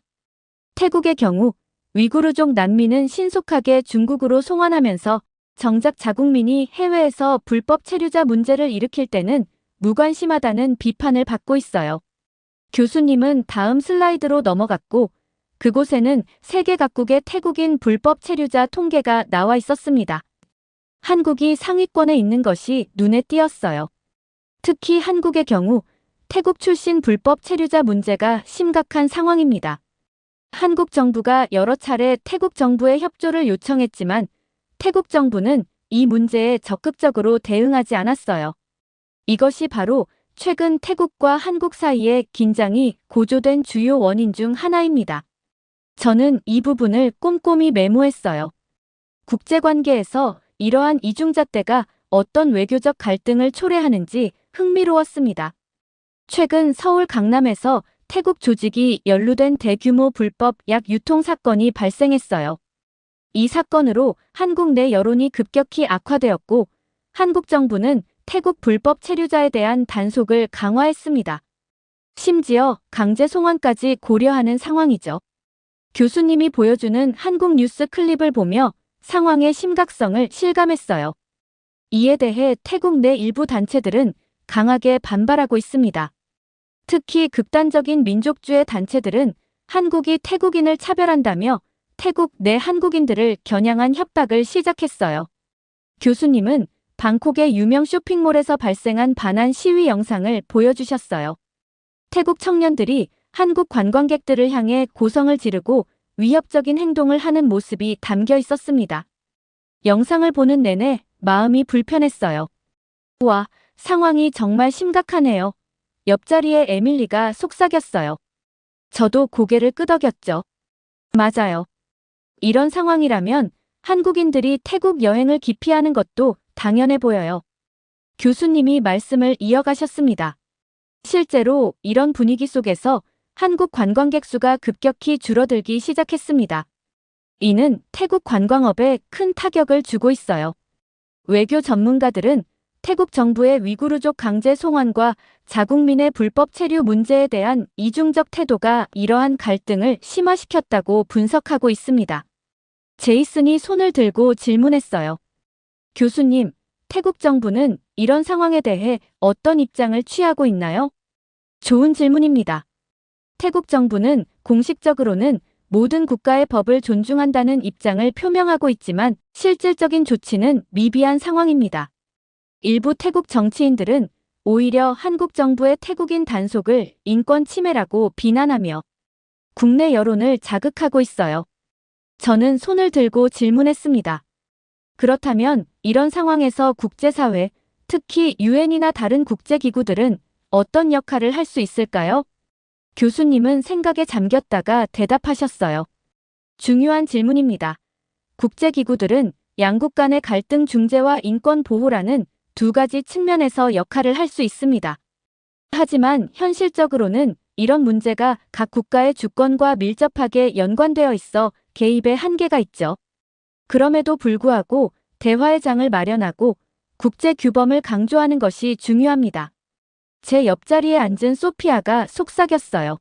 태국의 경우 위구르족 난민은 신속하게 중국으로 송환하면서 정작 자국민이 해외에서 불법 체류자 문제를 일으킬 때는 무관심하다는 비판을 받고 있어요. 교수님은 다음 슬라이드로 넘어갔고 그곳에는 세계 각국의 태국인 불법 체류자 통계가 나와 있었습니다. 한국이 상위권에 있는 것이 눈에 띄었어요. 특히 한국의 경우 태국 출신 불법 체류자 문제가 심각한 상황입니다. 한국 정부가 여러 차례 태국 정부의 협조를 요청했지만 태국 정부는 이 문제에 적극적으로 대응하지 않았어요. 이것이 바로 최근 태국과 한국 사이의 긴장이 고조된 주요 원인 중 하나입니다. 저는 이 부분을 꼼꼼히 메모했어요. 국제관계에서 이러한 이중잣대가 어떤 외교적 갈등을 초래하는지 흥미로웠습니다. 최근 서울 강남에서 태국 조직이 연루된 대규모 불법 약 유통 사건이 발생했어요. 이 사건으로 한국 내 여론이 급격히 악화되었고 한국 정부는 태국 불법 체류자에 대한 단속을 강화했습니다. 심지어 강제 송환까지 고려하는 상황이죠. 교수님이 보여주는 한국 뉴스 클립을 보며 상황의 심각성을 실감했어요. 이에 대해 태국 내 일부 단체들은 강하게 반발하고 있습니다. 특히 극단적인 민족주의 단체들은 한국이 태국인을 차별한다며 태국 내 한국인들을 겨냥한 협박을 시작했어요. 교수님은 방콕의 유명 쇼핑몰에서 발생한 반환 시위 영상을 보여주셨어요. 태국 청년들이 한국 관광객들을 향해 고성을 지르고 위협적인 행동을 하는 모습이 담겨 있었습니다. 영상을 보는 내내 마음이 불편했어요. 우와, 상황이 정말 심각하네요. 옆자리에 에밀리가 속삭였어요. 저도 고개를 끄덕였죠. 맞아요. 이런 상황이라면 한국인들이 태국 여행을 기피하는 것도 당연해 보여요. 교수님이 말씀을 이어가셨습니다. 실제로 이런 분위기 속에서 한국 관광객 수가 급격히 줄어들기 시작했습니다. 이는 태국 관광업에 큰 타격을 주고 있어요. 외교 전문가들은 태국 정부의 위구르족 강제 송환과 자국민의 불법 체류 문제에 대한 이중적 태도가 이러한 갈등을 심화시켰다고 분석하고 있습니다. 제이슨이 손을 들고 질문했어요. 교수님, 태국 정부는 이런 상황에 대해 어떤 입장을 취하고 있나요? 좋은 질문입니다. 태국 정부는 공식적으로는 모든 국가의 법을 존중한다는 입장을 표명하고 있지만 실질적인 조치는 미비한 상황입니다. 일부 태국 정치인들은 오히려 한국 정부의 태국인 단속을 인권 침해라고 비난하며 국내 여론을 자극하고 있어요. 저는 손을 들고 질문했습니다. 그렇다면 이런 상황에서 국제사회, 특히 유엔이나 다른 국제기구들은 어떤 역할을 할 수 있을까요? 교수님은 생각에 잠겼다가 대답하셨어요. 중요한 질문입니다. 국제기구들은 양국 간의 갈등 중재와 인권 보호라는 두 가지 측면에서 역할을 할 수 있습니다. 하지만 현실적으로는 이런 문제가 각 국가의 주권과 밀접하게 연관되어 있어 개입의 한계가 있죠. 그럼에도 불구하고 대화의 장을 마련하고 국제 규범을 강조하는 것이 중요합니다. 제 옆자리에 앉은 소피아가 속삭였어요.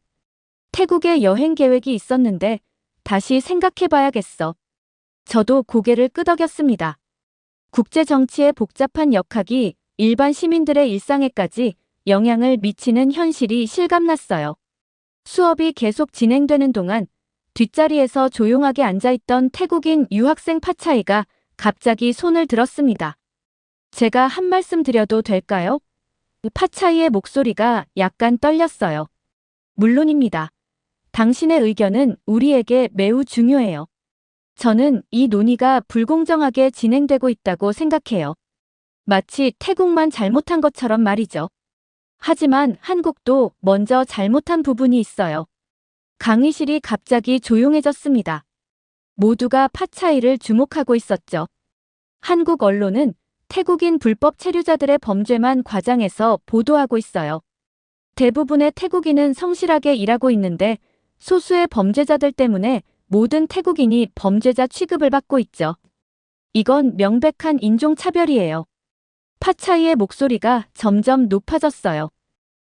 태국에 여행 계획이 있었는데 다시 생각해봐야겠어. 저도 고개를 끄덕였습니다. 국제 정치의 복잡한 역학이 일반 시민들의 일상에까지 영향을 미치는 현실이 실감났어요. 수업이 계속 진행되는 동안 뒷자리에서 조용하게 앉아있던 태국인 유학생 파차이가 갑자기 손을 들었습니다. 제가 한 말씀 드려도 될까요? 파차이의 목소리가 약간 떨렸어요. 물론입니다. 당신의 의견은 우리에게 매우 중요해요. 저는 이 논의가 불공정하게 진행되고 있다고 생각해요. 마치 태국만 잘못한 것처럼 말이죠. 하지만 한국도 먼저 잘못한 부분이 있어요. 강의실이 갑자기 조용해졌습니다. 모두가 파차이를 주목하고 있었죠. 한국 언론은 태국인 불법 체류자들의 범죄만 과장해서 보도하고 있어요. 대부분의 태국인은 성실하게 일하고 있는데 소수의 범죄자들 때문에 모든 태국인이 범죄자 취급을 받고 있죠. 이건 명백한 인종차별이에요. 파차이의 목소리가 점점 높아졌어요.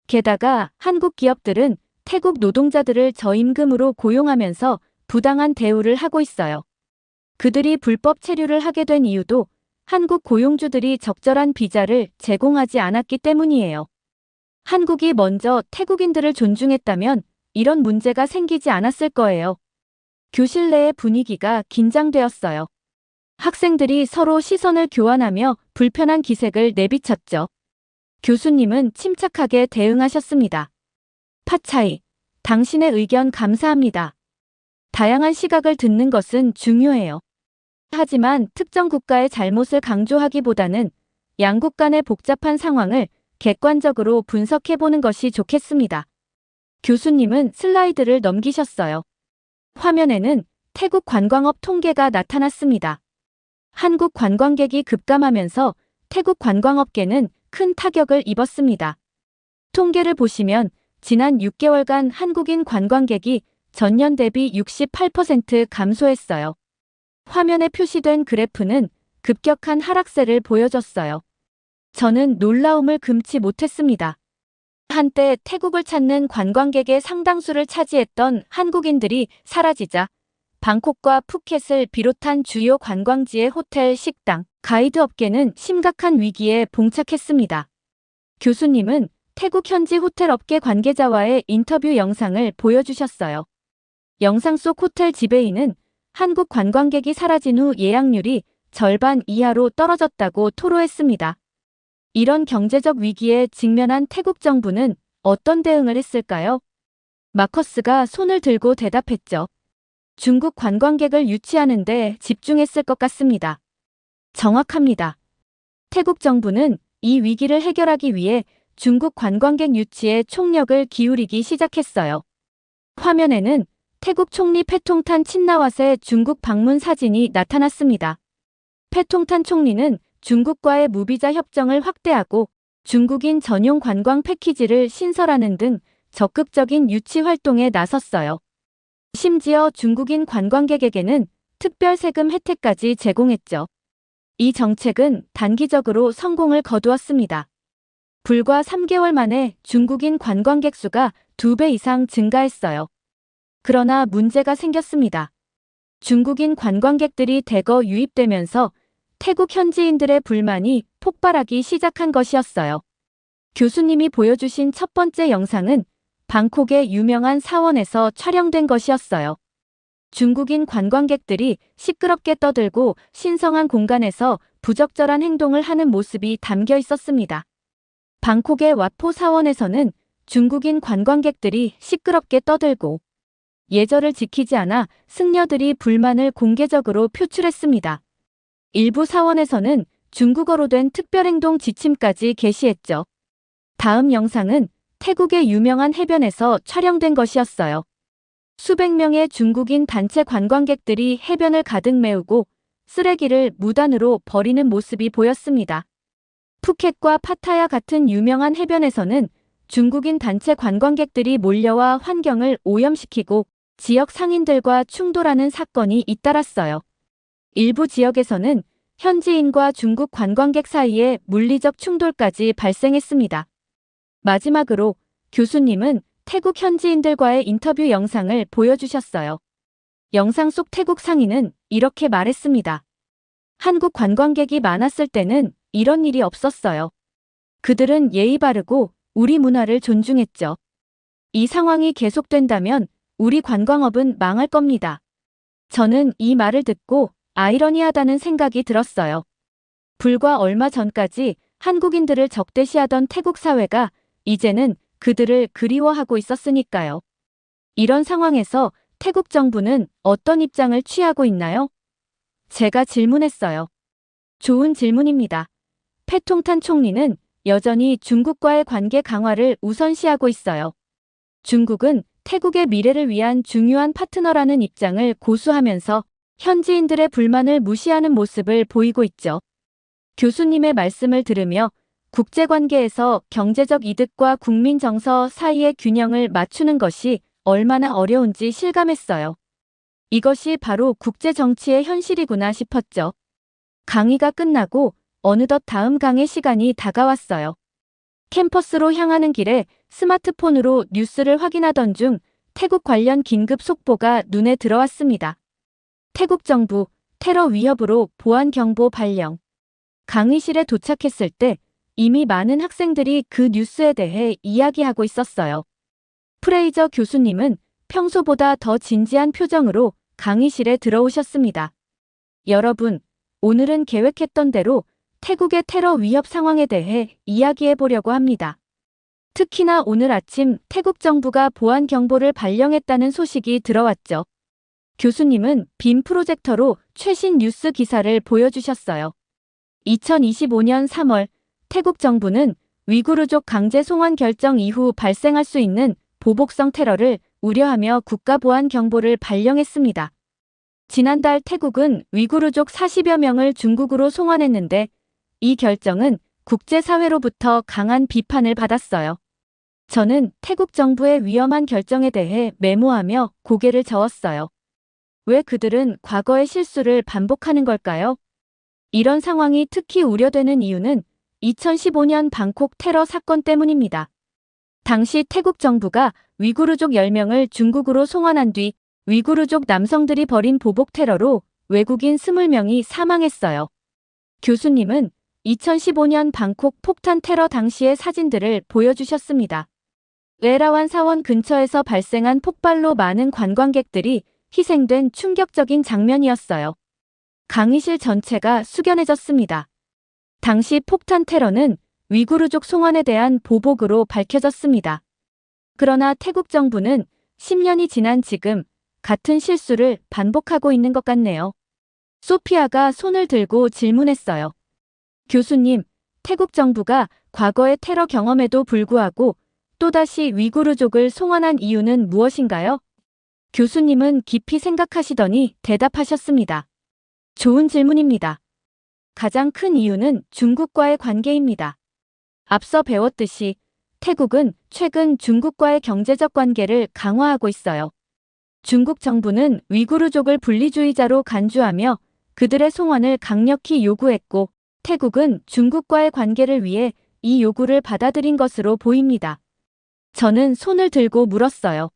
게다가 한국 기업들은 태국 노동자들을 저임금으로 고용하면서 부당한 대우를 하고 있어요. 그들이 불법 체류를 하게 된 이유도 한국 고용주들이 적절한 비자를 제공하지 않았기 때문이에요. 한국이 먼저 태국인들을 존중했다면 이런 문제가 생기지 않았을 거예요. 교실 내의 분위기가 긴장되었어요. 학생들이 서로 시선을 교환하며 불편한 기색을 내비쳤죠. 교수님은 침착하게 대응하셨습니다. 파차이, 당신의 의견 감사합니다. 다양한 시각을 듣는 것은 중요해요. 하지만 특정 국가의 잘못을 강조하기보다는 양국 간의 복잡한 상황을 객관적으로 분석해보는 것이 좋겠습니다. 교수님은 슬라이드를 넘기셨어요. 화면에는 태국 관광업 통계가 나타났습니다. 한국 관광객이 급감하면서 태국 관광업계는 큰 타격을 입었습니다. 통계를 보시면 지난 6개월간 한국인 관광객이 전년 대비 68% 감소했어요. 화면에 표시된 그래프는 급격한 하락세를 보여줬어요. 저는 놀라움을 금치 못했습니다. 한때 태국을 찾는 관광객의 상당수를 차지했던 한국인들이 사라지자 방콕과 푸켓을 비롯한 주요 관광지의 호텔, 식당, 가이드 업계는 심각한 위기에 봉착했습니다. 교수님은 태국 현지 호텔 업계 관계자와의 인터뷰 영상을 보여주셨어요. 영상 속 호텔 지배인은 한국 관광객이 사라진 후 예약률이 절반 이하로 떨어졌다고 토로했습니다. 이런 경제적 위기에 직면한 태국 정부는 어떤 대응을 했을까요? 마커스가 손을 들고 대답했죠. 중국 관광객을 유치하는 데 집중했을 것 같습니다. 정확합니다. 태국 정부는 이 위기를 해결하기 위해 중국 관광객 유치에 총력을 기울이기 시작했어요. 화면에는 태국 총리 패통탄 친나왓의 중국 방문 사진이 나타났습니다. 패통탄 총리는 중국과의 무비자 협정을 확대하고 중국인 전용 관광 패키지를 신설하는 등 적극적인 유치 활동에 나섰어요. 심지어 중국인 관광객에게는 특별 세금 혜택까지 제공했죠. 이 정책은 단기적으로 성공을 거두었습니다. 불과 3개월 만에 중국인 관광객 수가 2배 이상 증가했어요. 그러나 문제가 생겼습니다. 중국인 관광객들이 대거 유입되면서 태국 현지인들의 불만이 폭발하기 시작한 것이었어요. 교수님이 보여주신 첫 번째 영상은 방콕의 유명한 사원에서 촬영된 것이었어요. 중국인 관광객들이 시끄럽게 떠들고 신성한 공간에서 부적절한 행동을 하는 모습이 담겨 있었습니다. 방콕의 와포 사원에서는 중국인 관광객들이 시끄럽게 떠들고 예절을 지키지 않아 승려들이 불만을 공개적으로 표출했습니다. 일부 사원에서는 중국어로 된 특별행동 지침까지 게시했죠. 다음 영상은 태국의 유명한 해변에서 촬영된 것이었어요. 수백 명의 중국인 단체 관광객들이 해변을 가득 메우고 쓰레기를 무단으로 버리는 모습이 보였습니다. 푸켓과 파타야 같은 유명한 해변에서는 중국인 단체 관광객들이 몰려와 환경을 오염시키고 지역 상인들과 충돌하는 사건이 잇따랐어요. 일부 지역에서는 현지인과 중국 관광객 사이에 물리적 충돌까지 발생했습니다. 마지막으로 교수님은 태국 현지인들과의 인터뷰 영상을 보여주셨어요. 영상 속 태국 상인은 이렇게 말했습니다. 한국 관광객이 많았을 때는 이런 일이 없었어요. 그들은 예의 바르고 우리 문화를 존중했죠. 이 상황이 계속된다면 우리 관광업은 망할 겁니다. 저는 이 말을 듣고 아이러니하다는 생각이 들었어요. 불과 얼마 전까지 한국인들을 적대시하던 태국 사회가 이제는 그들을 그리워하고 있었으니까요. 이런 상황에서 태국 정부는 어떤 입장을 취하고 있나요? 제가 질문했어요. 좋은 질문입니다. 패통탄 총리는 여전히 중국과의 관계 강화를 우선시하고 있어요. 중국은 태국의 미래를 위한 중요한 파트너라는 입장을 고수하면서 현지인들의 불만을 무시하는 모습을 보이고 있죠. 교수님의 말씀을 들으며 국제관계에서 경제적 이득과 국민 정서 사이의 균형을 맞추는 것이 얼마나 어려운지 실감했어요. 이것이 바로 국제정치의 현실이구나 싶었죠. 강의가 끝나고 어느덧 다음 강의 시간이 다가왔어요. 캠퍼스로 향하는 길에 스마트폰으로 뉴스를 확인하던 중 태국 관련 긴급 속보가 눈에 들어왔습니다. 태국 정부 테러 위협으로 보안 경보 발령. 강의실에 도착했을 때 이미 많은 학생들이 그 뉴스에 대해 이야기하고 있었어요. 프레이저 교수님은 평소보다 더 진지한 표정으로 강의실에 들어오셨습니다. 여러분, 오늘은 계획했던 대로 태국의 테러 위협 상황에 대해 이야기해 보려고 합니다. 특히나 오늘 아침 태국 정부가 보안 경보를 발령했다는 소식이 들어왔죠. 교수님은 빔 프로젝터로 최신 뉴스 기사를 보여주셨어요. 2025년 3월 태국 정부는 위구르족 강제 송환 결정 이후 발생할 수 있는 보복성 테러를 우려하며 국가보안 경보를 발령했습니다. 지난달 태국은 위구르족 40여 명을 중국으로 송환했는데 이 결정은 국제사회로부터 강한 비판을 받았어요. 저는 태국 정부의 위험한 결정에 대해 메모하며 고개를 저었어요. 왜 그들은 과거의 실수를 반복하는 걸까요? 이런 상황이 특히 우려되는 이유는 2015년 방콕 테러 사건 때문입니다. 당시 태국 정부가 위구르족 10명을 중국으로 송환한 뒤 위구르족 남성들이 벌인 보복 테러로 외국인 20명이 사망했어요. 교수님은 2015년 방콕 폭탄 테러 당시의 사진들을 보여주셨습니다. 에라완 사원 근처에서 발생한 폭발로 많은 관광객들이 희생된 충격적인 장면이었어요. 강의실 전체가 숙연해졌습니다. 당시 폭탄 테러는 위구르족 송환에 대한 보복으로 밝혀졌습니다. 그러나 태국 정부는 10년이 지난 지금 같은 실수를 반복하고 있는 것 같네요. 소피아가 손을 들고 질문했어요. 교수님, 태국 정부가 과거의 테러 경험에도 불구하고 또다시 위구르족을 송환한 이유는 무엇인가요? 교수님은 깊이 생각하시더니 대답하셨습니다. 좋은 질문입니다. 가장 큰 이유는 중국과의 관계입니다. 앞서 배웠듯이 태국은 최근 중국과의 경제적 관계를 강화하고 있어요. 중국 정부는 위구르족을 분리주의자로 간주하며 그들의 송환을 강력히 요구했고 태국은 중국과의 관계를 위해 이 요구를 받아들인 것으로 보입니다. 저는 손을 들고 물었어요.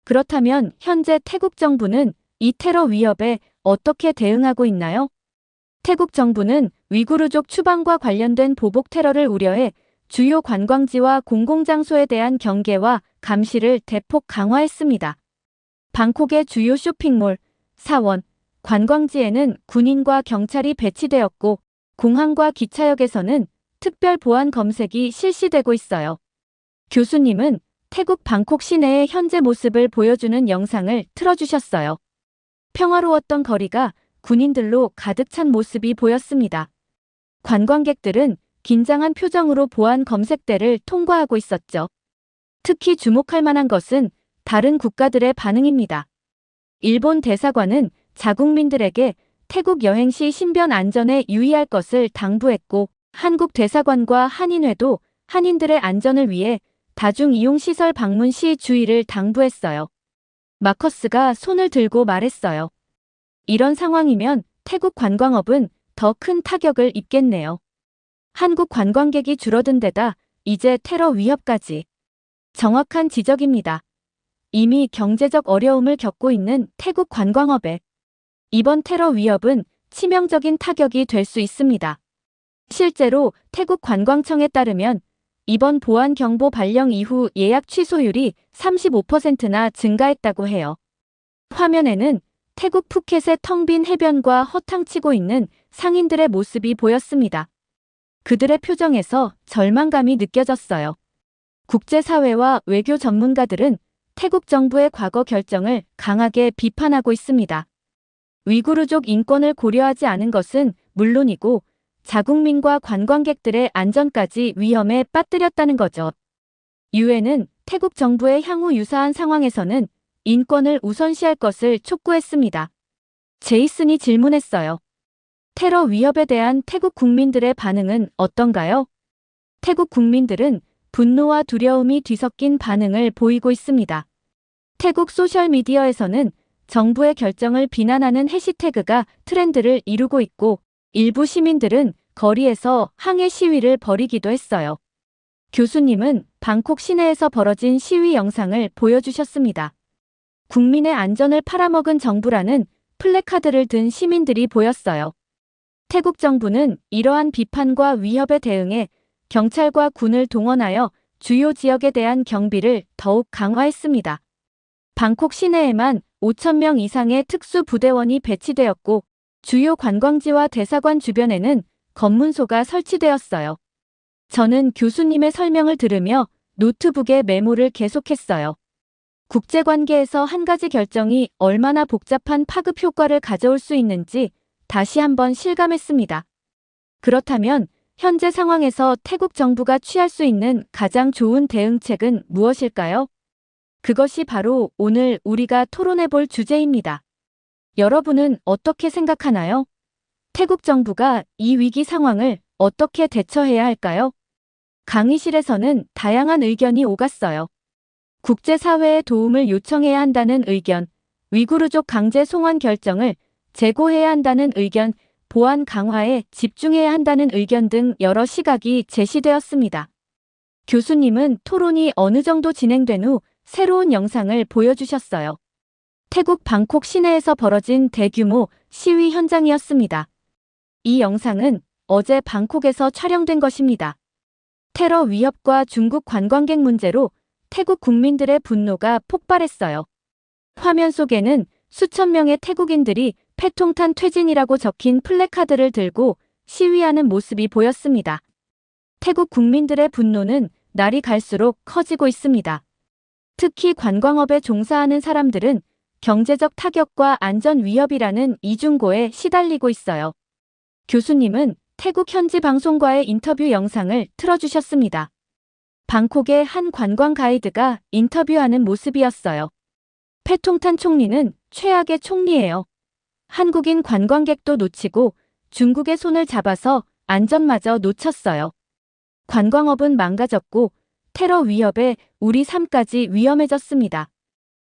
그렇다면 현재 태국 정부는 이 테러 위협에 어떻게 대응하고 있나요? 태국 정부는 위구르족 추방과 관련된 보복 테러를 우려해 주요 관광지와 공공장소에 대한 경계와 감시를 대폭 강화했습니다. 방콕의 주요 쇼핑몰, 사원, 관광지에는 군인과 경찰이 배치되었고 공항과 기차역에서는 특별 보안 검색이 실시되고 있어요. 교수님은 태국 방콕 시내의 현재 모습을 보여주는 영상을 틀어주셨어요. 평화로웠던 거리가 군인들로 가득 찬 모습이 보였습니다. 관광객들은 긴장한 표정으로 보안 검색대를 통과하고 있었죠. 특히 주목할 만한 것은 다른 국가들의 반응입니다. 일본 대사관은 자국민들에게 태국 여행 시 신변 안전에 유의할 것을 당부했고 한국 대사관과 한인회도 한인들의 안전을 위해 다중이용시설 방문 시 주의를 당부했어요. 마커스가 손을 들고 말했어요. 이런 상황이면 태국 관광업은 더 큰 타격을 입겠네요. 한국 관광객이 줄어든 데다 이제 테러 위협까지. 정확한 지적입니다. 이미 경제적 어려움을 겪고 있는 태국 관광업에 이번 테러 위협은 치명적인 타격이 될 수 있습니다. 실제로 태국 관광청에 따르면 이번 보안 경보 발령 이후 예약 취소율이 35%나 증가했다고 해요. 화면에는 태국 푸켓의 텅 빈 해변과 허탕치고 있는 상인들의 모습이 보였습니다. 그들의 표정에서 절망감이 느껴졌어요. 국제사회와 외교 전문가들은 태국 정부의 과거 결정을 강하게 비판하고 있습니다. 위구르족 인권을 고려하지 않은 것은 물론이고 자국민과 관광객들의 안전까지 위험에 빠뜨렸다는 거죠. 유엔은 태국 정부의 향후 유사한 상황에서는 인권을 우선시할 것을 촉구했습니다. 제이슨이 질문했어요. 테러 위협에 대한 태국 국민들의 반응은 어떤가요? 태국 국민들은 분노와 두려움이 뒤섞인 반응을 보이고 있습니다. 태국 소셜미디어에서는 정부의 결정을 비난하는 해시태그가 트렌드를 이루고 있고 일부 시민들은 거리에서 항해 시위를 벌이기도 했어요. 교수님은 방콕 시내에서 벌어진 시위 영상을 보여주셨습니다. 국민의 안전을 팔아먹은 정부라는 플래카드를 든 시민들이 보였어요. 태국 정부는 이러한 비판과 위협에 대응해 경찰과 군을 동원하여 주요 지역에 대한 경비를 더욱 강화했습니다. 방콕 시내에만 5,000명 이상의 특수부대원이 배치되었고 주요 관광지와 대사관 주변에는 검문소가 설치되었어요. 저는 교수님의 설명을 들으며 노트북에 메모를 계속했어요. 국제관계에서 한 가지 결정이 얼마나 복잡한 파급 효과를 가져올 수 있는지 다시 한번 실감했습니다. 그렇다면 현재 상황에서 태국 정부가 취할 수 있는 가장 좋은 대응책은 무엇일까요? 그것이 바로 오늘 우리가 토론해 볼 주제입니다. 여러분은 어떻게 생각하나요? 태국 정부가 이 위기 상황을 어떻게 대처해야 할까요? 강의실에서는 다양한 의견이 오갔어요. 국제사회의 도움을 요청해야 한다는 의견, 위구르족 강제 송환 결정을 재고해야 한다는 의견, 보안 강화에 집중해야 한다는 의견 등 여러 시각이 제시되었습니다. 교수님은 토론이 어느 정도 진행된 후 새로운 영상을 보여주셨어요. 태국 방콕 시내에서 벌어진 대규모 시위 현장이었습니다. 이 영상은 어제 방콕에서 촬영된 것입니다. 테러 위협과 중국 관광객 문제로 태국 국민들의 분노가 폭발했어요. 화면 속에는 수천 명의 태국인들이 패통탄 퇴진이라고 적힌 플래카드를 들고 시위하는 모습이 보였습니다. 태국 국민들의 분노는 날이 갈수록 커지고 있습니다. 특히 관광업에 종사하는 사람들은 경제적 타격과 안전 위협이라는 이중고에 시달리고 있어요. 교수님은 태국 현지 방송과의 인터뷰 영상을 틀어주셨습니다. 방콕의 한 관광 가이드가 인터뷰하는 모습이었어요. 패통탄 총리는 최악의 총리예요. 한국인 관광객도 놓치고 중국의 손을 잡아서 안전마저 놓쳤어요. 관광업은 망가졌고 테러 위협에 우리 삶까지 위험해졌습니다.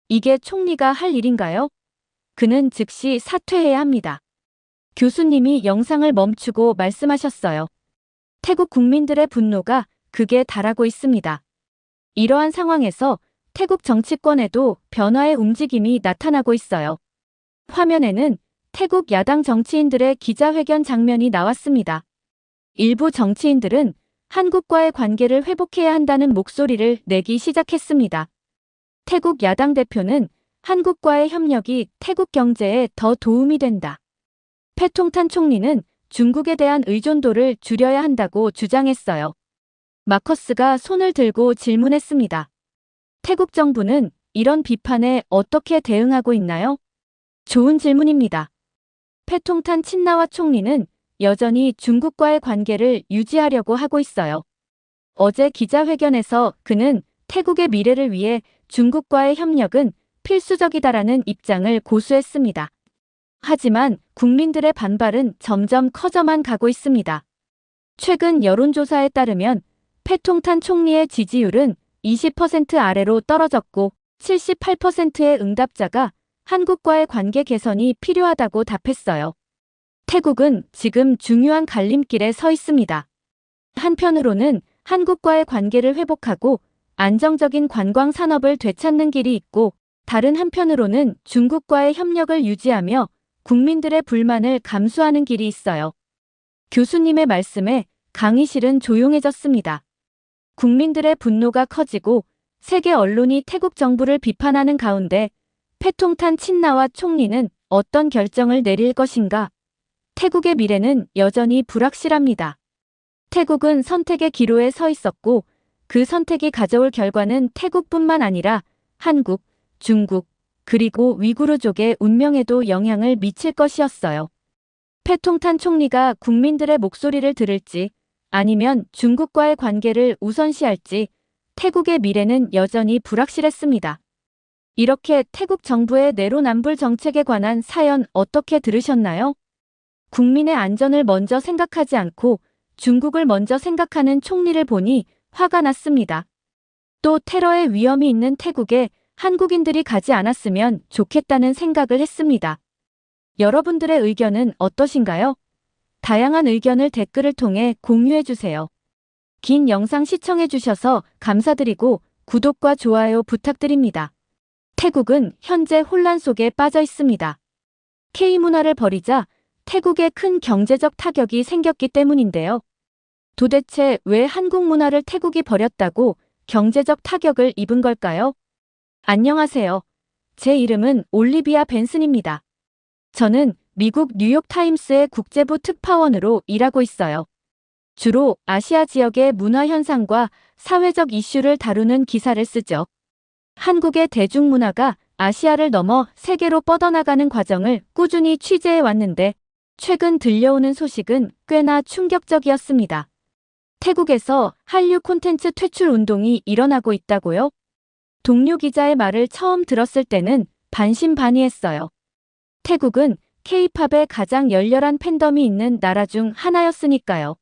이게 총리가 할 일인가요? 그는 즉시 사퇴해야 합니다. 교수님이 영상을 멈추고 말씀하셨어요. 태국 국민들의 분노가 극에 달하고 있습니다. 이러한 상황에서 태국 정치권에도 변화의 움직임이 나타나고 있어요. 화면에는 태국 야당 정치인들의 기자회견 장면이 나왔습니다. 일부 정치인들은 한국과의 관계를 회복해야 한다는 목소리를 내기 시작했습니다. 태국 야당 대표는 한국과의 협력이 태국 경제에 더 도움이 된다. 패통탄 총리는 중국에 대한 의존도를 줄여야 한다고 주장했어요. 마커스가 손을 들고 질문했습니다. 태국 정부는 이런 비판에 어떻게 대응하고 있나요? 좋은 질문입니다. 패통탄 친나와 총리는 여전히 중국과의 관계를 유지하려고 하고 있어요. 어제 기자회견에서 그는 태국의 미래를 위해 중국과의 협력은 필수적이다라는 입장을 고수했습니다. 하지만 국민들의 반발은 점점 커져만 가고 있습니다. 최근 여론조사에 따르면 패통탄 총리의 지지율은 20% 아래로 떨어졌고 78%의 응답자가 한국과의 관계 개선이 필요하다고 답했어요. 태국은 지금 중요한 갈림길에 서 있습니다. 한편으로는 한국과의 관계를 회복하고 안정적인 관광 산업을 되찾는 길이 있고, 다른 한편으로는 중국과의 협력을 유지하며 국민들의 불만을 감수하는 길이 있어요. 교수님의 말씀에 강의실은 조용해졌습니다. 국민들의 분노가 커지고 세계 언론이 태국 정부를 비판하는 가운데 패통탄 친나와 총리는 어떤 결정을 내릴 것인가? 태국의 미래는 여전히 불확실합니다. 태국은 선택의 기로에 서 있었고, 그 선택이 가져올 결과는 태국뿐만 아니라 한국, 중국, 그리고 위구르족의 운명에도 영향을 미칠 것이었어요. 패통탄 총리가 국민들의 목소리를 들을지 아니면 중국과의 관계를 우선시할지 태국의 미래는 여전히 불확실했습니다. 이렇게 태국 정부의 내로남불 정책에 관한 사연 어떻게 들으셨나요? 국민의 안전을 먼저 생각하지 않고 중국을 먼저 생각하는 총리를 보니 화가 났습니다. 또 테러의 위험이 있는 태국에 한국인들이 가지 않았으면 좋겠다는 생각을 했습니다. 여러분들의 의견은 어떠신가요? 다양한 의견을 댓글을 통해 공유해주세요. 긴 영상 시청해주셔서 감사드리고 구독과 좋아요 부탁드립니다. 태국은 현재 혼란 속에 빠져 있습니다. K문화를 버리자 태국에 큰 경제적 타격이 생겼기 때문인데요. 도대체 왜 한국 문화를 태국이 버렸다고 경제적 타격을 입은 걸까요? 안녕하세요. 제 이름은 올리비아 벤슨입니다. 저는 미국 뉴욕타임스의 국제부 특파원으로 일하고 있어요. 주로 아시아 지역의 문화 현상과 사회적 이슈를 다루는 기사를 쓰죠. 한국의 대중문화가 아시아를 넘어 세계로 뻗어나가는 과정을 꾸준히 취재해 왔는데, 최근 들려오는 소식은 꽤나 충격적이었습니다. 태국에서 한류 콘텐츠 퇴출 운동이 일어나고 있다고요? 동료 기자의 말을 처음 들었을 때는 반신반의했어요. 태국은 K-팝의 가장 열렬한 팬덤이 있는 나라 중 하나였으니까요.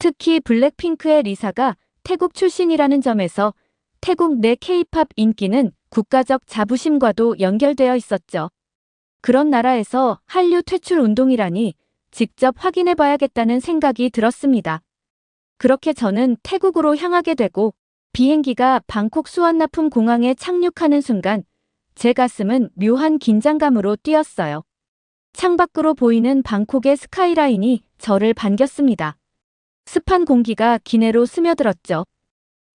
특히 블랙핑크의 리사가 태국 출신이라는 점에서 태국 내 K-팝 인기는 국가적 자부심과도 연결되어 있었죠. 그런 나라에서 한류 퇴출 운동이라니 직접 확인해 봐야겠다는 생각이 들었습니다. 그렇게 저는 태국으로 향하게 되고, 비행기가 방콕 수완나품 공항에 착륙하는 순간 제 가슴은 묘한 긴장감으로 뛰었어요. 창밖으로 보이는 방콕의 스카이라인이 저를 반겼습니다. 습한 공기가 기내로 스며들었죠.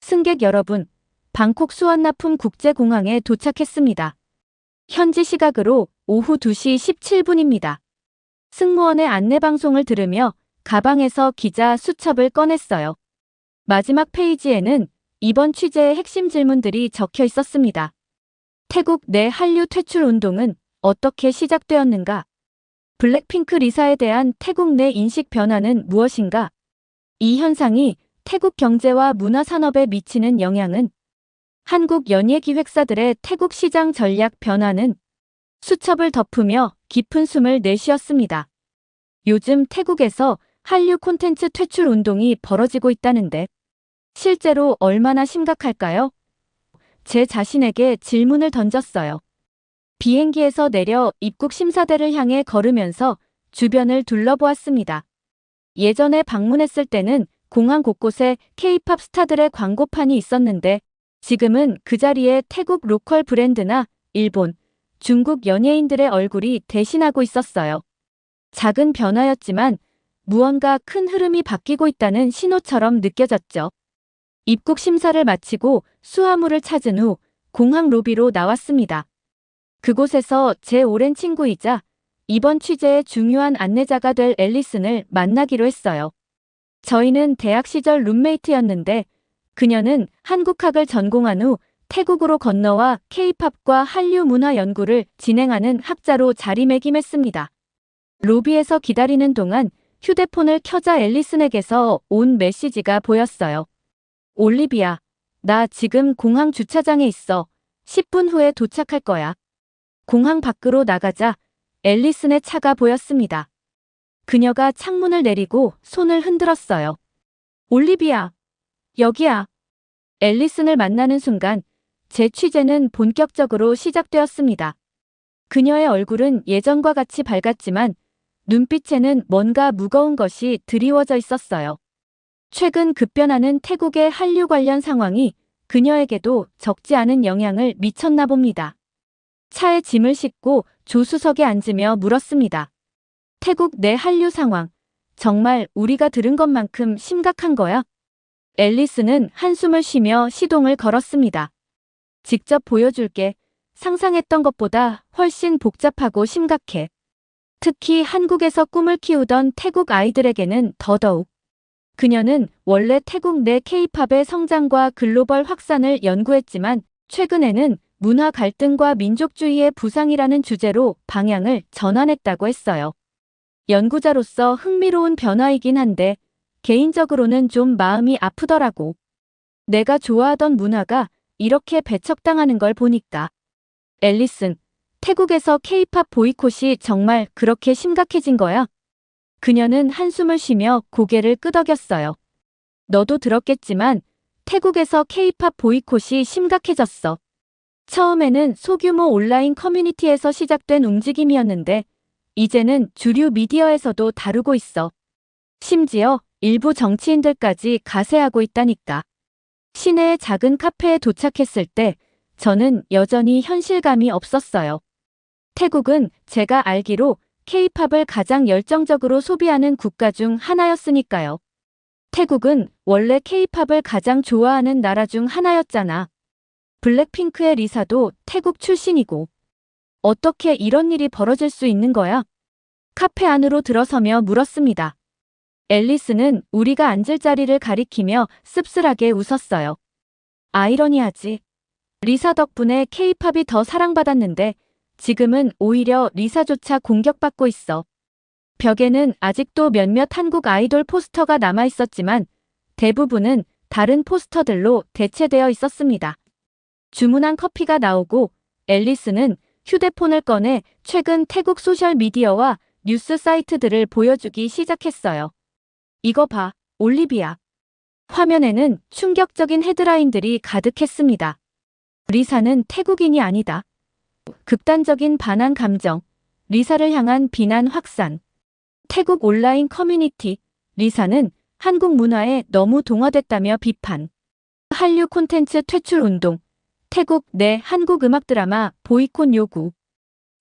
승객 여러분, 방콕 수완나품 국제공항에 도착했습니다. 현지 시각으로 오후 2시 17분입니다. 승무원의 안내방송을 들으며 가방에서 기자 수첩을 꺼냈어요. 마지막 페이지에는 이번 취재의 핵심 질문들이 적혀 있었습니다. 태국 내 한류 퇴출 운동은 어떻게 시작되었는가? 블랙핑크 리사에 대한 태국 내 인식 변화는 무엇인가? 이 현상이 태국 경제와 문화 산업에 미치는 영향은? 한국 연예기획사들의 태국 시장 전략 변화는? 수첩을 덮으며 깊은 숨을 내쉬었습니다. 요즘 태국에서 한류 콘텐츠 퇴출 운동이 벌어지고 있다는데 실제로 얼마나 심각할까요? 제 자신에게 질문을 던졌어요. 비행기에서 내려 입국 심사대를 향해 걸으면서 주변을 둘러보았습니다. 예전에 방문했을 때는 공항 곳곳에 K-팝 스타들의 광고판이 있었는데, 지금은 그 자리에 태국 로컬 브랜드나 일본, 중국 연예인들의 얼굴이 대신하고 있었어요. 작은 변화였지만 무언가 큰 흐름이 바뀌고 있다는 신호처럼 느껴졌죠. 입국 심사를 마치고 수화물을 찾은 후 공항 로비로 나왔습니다. 그곳에서 제 오랜 친구이자 이번 취재의 중요한 안내자가 될 앨리슨을 만나기로 했어요. 저희는 대학 시절 룸메이트였는데, 그녀는 한국학을 전공한 후 태국으로 건너와 K-팝과 한류 문화 연구를 진행하는 학자로 자리매김했습니다. 로비에서 기다리는 동안 휴대폰을 켜자 앨리슨에게서 온 메시지가 보였어요. 올리비아, 나 지금 공항 주차장에 있어. 10분 후에 도착할 거야. 공항 밖으로 나가자 앨리슨의 차가 보였습니다. 그녀가 창문을 내리고 손을 흔들었어요. 올리비아, 여기야. 앨리슨을 만나는 순간 제 취재는 본격적으로 시작되었습니다. 그녀의 얼굴은 예전과 같이 밝았지만 눈빛에는 뭔가 무거운 것이 드리워져 있었어요. 최근 급변하는 태국의 한류 관련 상황이 그녀에게도 적지 않은 영향을 미쳤나 봅니다. 차에 짐을 싣고 조수석에 앉으며 물었습니다. 태국 내 한류 상황, 정말 우리가 들은 것만큼 심각한 거야? 앨리스는 한숨을 쉬며 시동을 걸었습니다. 직접 보여줄게. 상상했던 것보다 훨씬 복잡하고 심각해. 특히 한국에서 꿈을 키우던 태국 아이들에게는 더더욱. 그녀는 원래 태국 내 K-팝의 성장과 글로벌 확산을 연구했지만 최근에는 문화 갈등과 민족주의의 부상이라는 주제로 방향을 전환했다고 했어요. 연구자로서 흥미로운 변화이긴 한데 개인적으로는 좀 마음이 아프더라고. 내가 좋아하던 문화가 이렇게 배척당하는 걸 보니까. 앨리슨, 태국에서 K-팝 보이콧이 정말 그렇게 심각해진 거야? 그녀는 한숨을 쉬며 고개를 끄덕였어요. 너도 들었겠지만 태국에서 K-팝 보이콧이 심각해졌어. 처음에는 소규모 온라인 커뮤니티에서 시작된 움직임이었는데 이제는 주류 미디어에서도 다루고 있어. 심지어 일부 정치인들까지 가세하고 있다니까. 시내의 작은 카페에 도착했을 때 저는 여전히 현실감이 없었어요. 태국은 제가 알기로 K-팝을 가장 열정적으로 소비하는 국가 중 하나였으니까요. 태국은 원래 K-팝을 가장 좋아하는 나라 중 하나였잖아. 블랙핑크의 리사도 태국 출신이고. 어떻게 이런 일이 벌어질 수 있는 거야? 카페 안으로 들어서며 물었습니다. 앨리스는 우리가 앉을 자리를 가리키며 씁쓸하게 웃었어요. 아이러니하지. 리사 덕분에 K-팝이 더 사랑받았는데 지금은 오히려 리사조차 공격받고 있어. 벽에는 아직도 몇몇 한국 아이돌 포스터가 남아있었지만 대부분은 다른 포스터들로 대체되어 있었습니다. 주문한 커피가 나오고 앨리스는 휴대폰을 꺼내 최근 태국 소셜미디어와 뉴스 사이트들을 보여주기 시작했어요. 이거 봐, 올리비아. 화면에는 충격적인 헤드라인들이 가득했습니다. 리사는 태국인이 아니다. 극단적인 반한 감정, 리사를 향한 비난 확산. 태국 온라인 커뮤니티, 리사는 한국 문화에 너무 동화됐다며 비판. 한류 콘텐츠 퇴출 운동, 태국 내 한국 음악 드라마 보이콧 요구.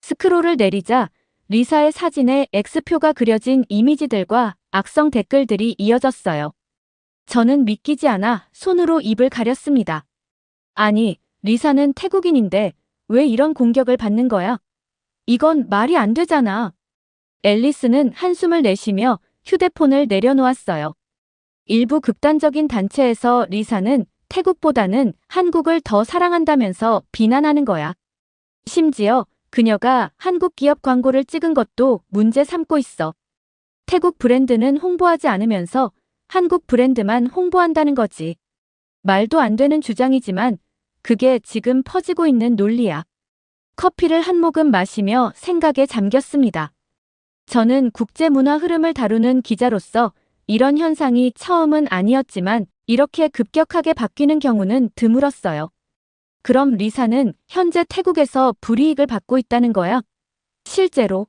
스크롤을 내리자 리사의 사진에 X표가 그려진 이미지들과 악성 댓글들이 이어졌어요. 저는 믿기지 않아 손으로 입을 가렸습니다. 아니, 리사는 태국인인데 왜 이런 공격을 받는 거야? 이건 말이 안 되잖아. 앨리스는 한숨을 내쉬며 휴대폰을 내려놓았어요. 일부 극단적인 단체에서 리사는 태국보다는 한국을 더 사랑한다면서 비난하는 거야. 심지어 그녀가 한국 기업 광고를 찍은 것도 문제 삼고 있어. 태국 브랜드는 홍보하지 않으면서 한국 브랜드만 홍보한다는 거지. 말도 안 되는 주장이지만 그게 지금 퍼지고 있는 논리야. 커피를 한 모금 마시며 생각에 잠겼습니다. 저는 국제문화 흐름을 다루는 기자로서 이런 현상이 처음은 아니었지만 이렇게 급격하게 바뀌는 경우는 드물었어요. 그럼 리사는 현재 태국에서 불이익을 받고 있다는 거야? 실제로?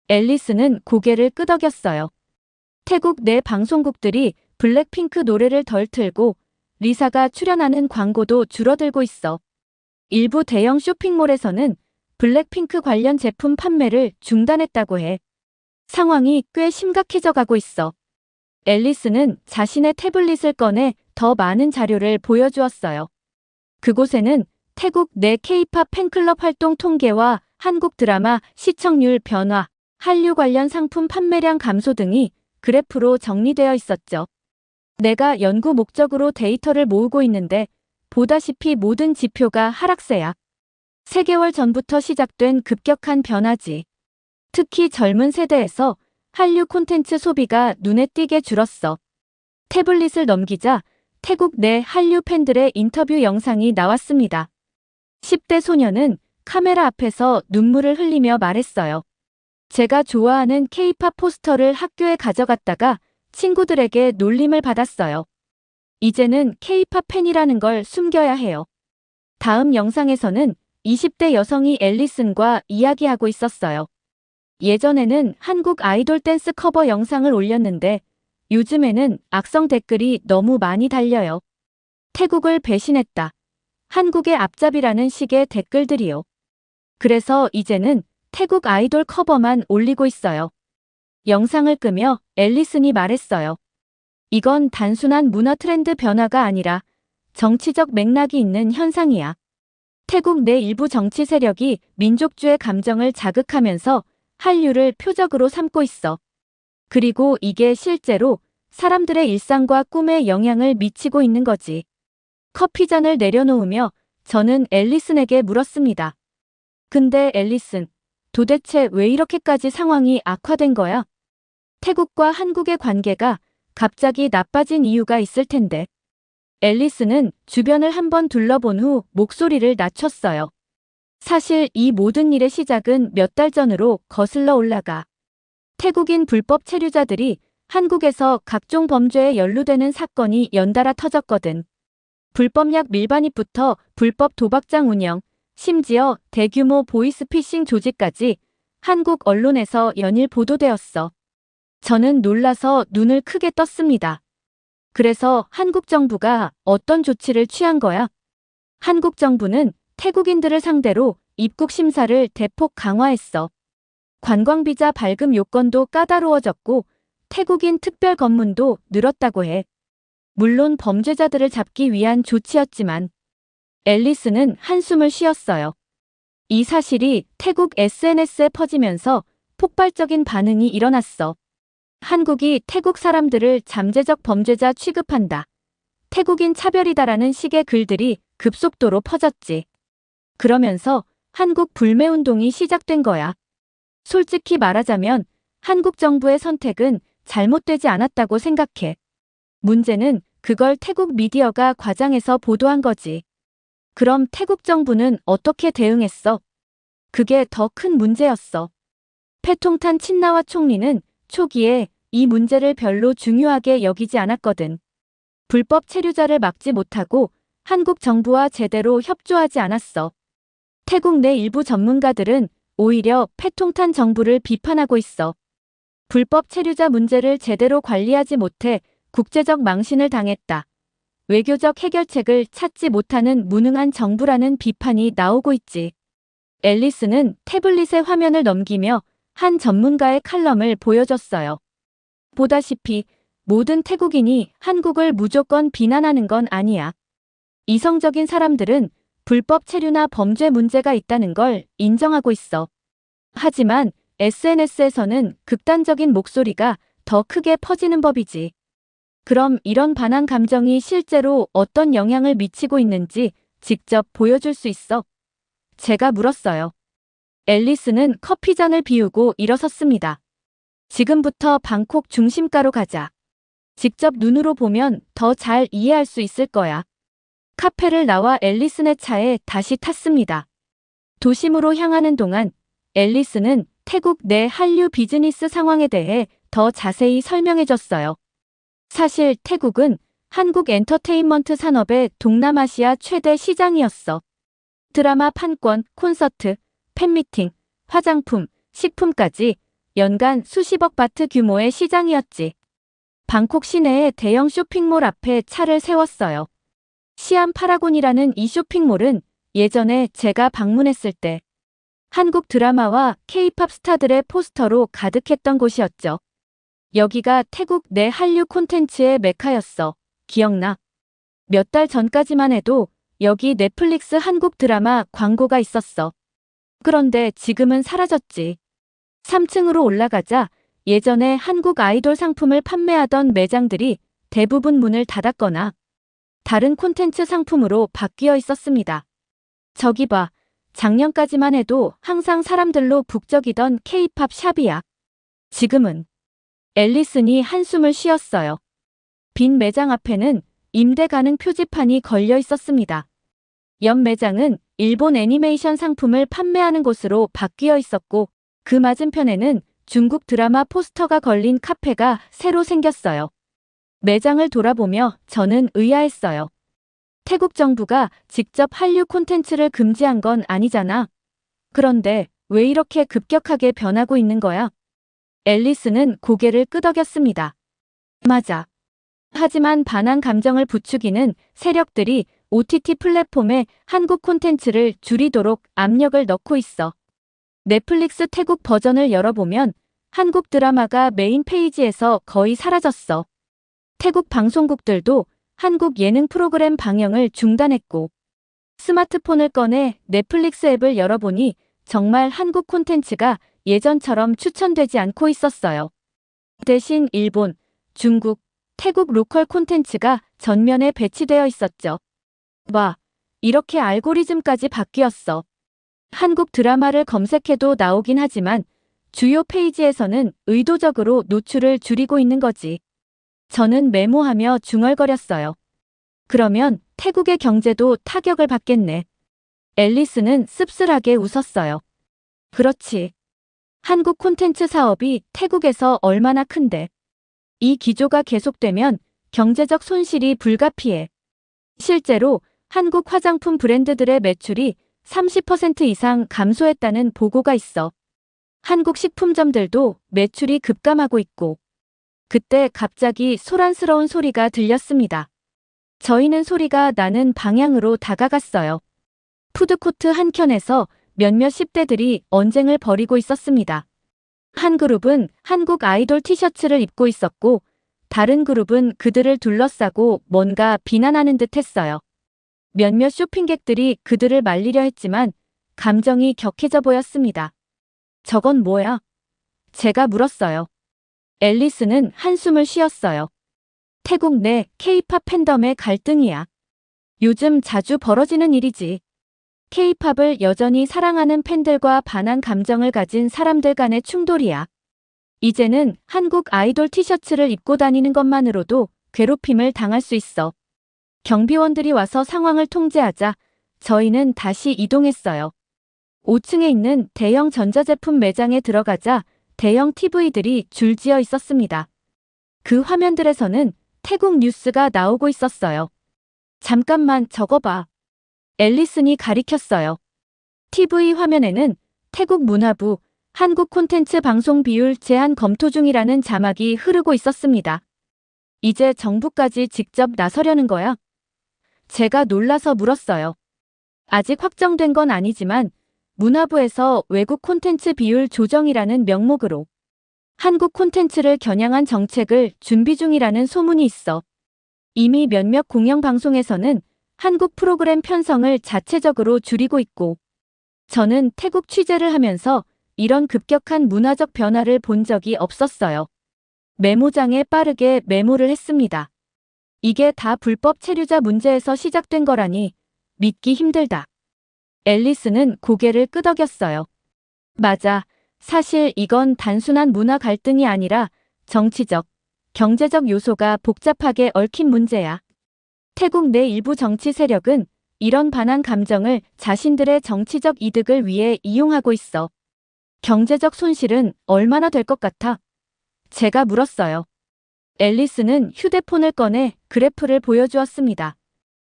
앨리스는 고개를 끄덕였어요. 태국 내 방송국들이 블랙핑크 노래를 덜 틀고 리사가 출연하는 광고도 줄어들고 있어. 일부 대형 쇼핑몰에서는 블랙핑크 관련 제품 판매를 중단했다고 해. 상황이 꽤 심각해져 가고 있어. 앨리스는 자신의 태블릿을 꺼내 더 많은 자료를 보여주었어요. 그곳에는 태국 내 K-팝 팬클럽 활동 통계와 한국 드라마 시청률 변화, 한류 관련 상품 판매량 감소 등이 그래프로 정리되어 있었죠. 내가 연구 목적으로 데이터를 모으고 있는데 보다시피 모든 지표가 하락세야. 3개월 전부터 시작된 급격한 변화지. 특히 젊은 세대에서 한류 콘텐츠 소비가 눈에 띄게 줄었어. 태블릿을 넘기자 태국 내 한류 팬들의 인터뷰 영상이 나왔습니다. 10대 소녀는 카메라 앞에서 눈물을 흘리며 말했어요. 제가 좋아하는 K-팝 포스터를 학교에 가져갔다가 친구들에게 놀림을 받았어요. 이제는 K-팝 팬이라는 걸 숨겨야 해요. 다음 영상에서는 20대 여성이 앨리슨과 이야기하고 있었어요. 예전에는 한국 아이돌 댄스 커버 영상을 올렸는데 요즘에는 악성 댓글이 너무 많이 달려요. 태국을 배신했다. 한국의 앞잡이라는 식의 댓글들이요. 그래서 이제는 태국 아이돌 커버만 올리고 있어요. 영상을 끄며 앨리슨이 말했어요. 이건 단순한 문화 트렌드 변화가 아니라 정치적 맥락이 있는 현상이야. 태국 내 일부 정치 세력이 민족주의 감정을 자극하면서 한류를 표적으로 삼고 있어. 그리고 이게 실제로 사람들의 일상과 꿈에 영향을 미치고 있는 거지. 커피잔을 내려놓으며 저는 앨리슨에게 물었습니다. 근데 앨리슨, 도대체 왜 이렇게까지 상황이 악화된 거야? 태국과 한국의 관계가 갑자기 나빠진 이유가 있을 텐데. 앨리슨은 주변을 한번 둘러본 후 목소리를 낮췄어요. 사실 이 모든 일의 시작은 몇 달 전으로 거슬러 올라가. 태국인 불법 체류자들이 한국에서 각종 범죄에 연루되는 사건이 연달아 터졌거든. 불법 약 밀반입부터 불법 도박장 운영, 심지어 대규모 보이스피싱 조직까지 한국 언론에서 연일 보도되었어. 저는 놀라서 눈을 크게 떴습니다. 그래서 한국 정부가 어떤 조치를 취한 거야? 한국 정부는 태국인들을 상대로 입국 심사를 대폭 강화했어. 관광비자 발급 요건도 까다로워졌고 태국인 특별 검문도 늘었다고 해. 물론 범죄자들을 잡기 위한 조치였지만 앨리스는 한숨을 쉬었어요. 이 사실이 태국 SNS에 퍼지면서 폭발적인 반응이 일어났어. 한국이 태국 사람들을 잠재적 범죄자 취급한다. 태국인 차별이다라는 식의 글들이 급속도로 퍼졌지. 그러면서 한국 불매운동이 시작된 거야. 솔직히 말하자면 한국 정부의 선택은 잘못되지 않았다고 생각해. 문제는 그걸 태국 미디어가 과장해서 보도한 거지. 그럼 태국 정부는 어떻게 대응했어? 그게 더 큰 문제였어. 패통탄 친나와 총리는 초기에 이 문제를 별로 중요하게 여기지 않았거든. 불법 체류자를 막지 못하고 한국 정부와 제대로 협조하지 않았어. 태국 내 일부 전문가들은 오히려 패통탄 정부를 비판하고 있어. 불법 체류자 문제를 제대로 관리하지 못해 국제적 망신을 당했다. 외교적 해결책을 찾지 못하는 무능한 정부라는 비판이 나오고 있지. 앨리스는 태블릿에 화면을 넘기며 한 전문가의 칼럼을 보여줬어요. 보다시피 모든 태국인이 한국을 무조건 비난하는 건 아니야. 이성적인 사람들은 불법 체류나 범죄 문제가 있다는 걸 인정하고 있어. 하지만 SNS에서는 극단적인 목소리가 더 크게 퍼지는 법이지. 그럼 이런 반항 감정이 실제로 어떤 영향을 미치고 있는지 직접 보여줄 수 있어? 제가 물었어요. 앨리스는 커피잔을 비우고 일어섰습니다. 지금부터 방콕 중심가로 가자. 직접 눈으로 보면 더 잘 이해할 수 있을 거야. 카페를 나와 앨리슨의 차에 다시 탔습니다. 도심으로 향하는 동안 앨리슨은 태국 내 한류 비즈니스 상황에 대해 더 자세히 설명해줬어요. 사실 태국은 한국 엔터테인먼트 산업의 동남아시아 최대 시장이었어. 드라마 판권, 콘서트, 팬미팅, 화장품, 식품까지 연간 수십억 바트 규모의 시장이었지. 방콕 시내의 대형 쇼핑몰 앞에 차를 세웠어요. 시암 파라곤이라는 이 쇼핑몰은 예전에 제가 방문했을 때 한국 드라마와 K-팝 스타들의 포스터로 가득했던 곳이었죠. 여기가 태국 내 한류 콘텐츠의 메카였어. 기억나? 몇 달 전까지만 해도 여기 넷플릭스 한국 드라마 광고가 있었어. 그런데 지금은 사라졌지. 3층으로 올라가자 예전에 한국 아이돌 상품을 판매하던 매장들이 대부분 문을 닫았거나 다른 콘텐츠 상품으로 바뀌어 있었습니다. 저기 봐. 작년까지만 해도 항상 사람들로 북적이던 K-팝 샵이야. 지금은. 앨리슨이 한숨을 쉬었어요. 빈 매장 앞에는 임대 가능 표지판이 걸려 있었습니다. 옆 매장은 일본 애니메이션 상품을 판매하는 곳으로 바뀌어 있었고 그 맞은편에는 중국 드라마 포스터가 걸린 카페가 새로 생겼어요. 매장을 돌아보며 저는 의아했어요. 태국 정부가 직접 한류 콘텐츠를 금지한 건 아니잖아. 그런데 왜 이렇게 급격하게 변하고 있는 거야? 앨리스는 고개를 끄덕였습니다. 맞아. 하지만 반한 감정을 부추기는 세력들이 OTT 플랫폼에 한국 콘텐츠를 줄이도록 압력을 넣고 있어. 넷플릭스 태국 버전을 열어보면 한국 드라마가 메인 페이지에서 거의 사라졌어. 태국 방송국들도 한국 예능 프로그램 방영을 중단했고, 스마트폰을 꺼내 넷플릭스 앱을 열어보니 정말 한국 콘텐츠가 예전처럼 추천되지 않고 있었어요. 대신 일본, 중국, 태국 로컬 콘텐츠가 전면에 배치되어 있었죠. 와, 이렇게 알고리즘까지 바뀌었어. 한국 드라마를 검색해도 나오긴 하지만 주요 페이지에서는 의도적으로 노출을 줄이고 있는 거지. 저는 메모하며 중얼거렸어요. 그러면 태국의 경제도 타격을 받겠네. 앨리스는 씁쓸하게 웃었어요. 그렇지. 한국 콘텐츠 사업이 태국에서 얼마나 큰데. 이 기조가 계속되면 경제적 손실이 불가피해. 실제로 한국 화장품 브랜드들의 매출이 30% 이상 감소했다는 보고가 있어. 한국 식품점들도 매출이 급감하고 있고. 그때 갑자기 소란스러운 소리가 들렸습니다. 저희는 소리가 나는 방향으로 다가갔어요. 푸드코트 한켠에서 몇몇 10대들이 언쟁을 벌이고 있었습니다. 한 그룹은 한국 아이돌 티셔츠를 입고 있었고, 다른 그룹은 그들을 둘러싸고 뭔가 비난하는 듯 했어요. 몇몇 쇼핑객들이 그들을 말리려 했지만 감정이 격해져 보였습니다. 저건 뭐야? 제가 물었어요. 앨리스는 한숨을 쉬었어요. 태국 내 K-팝 팬덤의 갈등이야. 요즘 자주 벌어지는 일이지. K-팝을 여전히 사랑하는 팬들과 반한 감정을 가진 사람들 간의 충돌이야. 이제는 한국 아이돌 티셔츠를 입고 다니는 것만으로도 괴롭힘을 당할 수 있어. 경비원들이 와서 상황을 통제하자 저희는 다시 이동했어요. 5층에 있는 대형 전자제품 매장에 들어가자 대형 TV들이 줄지어 있었습니다. 그 화면들에서는 태국 뉴스가 나오고 있었어요. 잠깐만 저거 봐. 앨리슨이 가리켰어요. TV 화면에는 태국 문화부 한국 콘텐츠 방송 비율 제한 검토 중이라는 자막이 흐르고 있었습니다. 이제 정부까지 직접 나서려는 거야? 제가 놀라서 물었어요. 아직 확정된 건 아니지만 문화부에서 외국 콘텐츠 비율 조정이라는 명목으로 한국 콘텐츠를 겨냥한 정책을 준비 중이라는 소문이 있어. 이미 몇몇 공영방송에서는 한국 프로그램 편성을 자체적으로 줄이고 있고, 저는 태국 취재를 하면서 이런 급격한 문화적 변화를 본 적이 없었어요. 메모장에 빠르게 메모를 했습니다. 이게 다 불법 체류자 문제에서 시작된 거라니 믿기 힘들다. 앨리스는 고개를 끄덕였어요. 맞아. 사실 이건 단순한 문화 갈등이 아니라 정치적, 경제적 요소가 복잡하게 얽힌 문제야. 태국 내 일부 정치 세력은 이런 반한 감정을 자신들의 정치적 이득을 위해 이용하고 있어. 경제적 손실은 얼마나 될 것 같아? 제가 물었어요. 앨리스는 휴대폰을 꺼내 그래프를 보여주었습니다.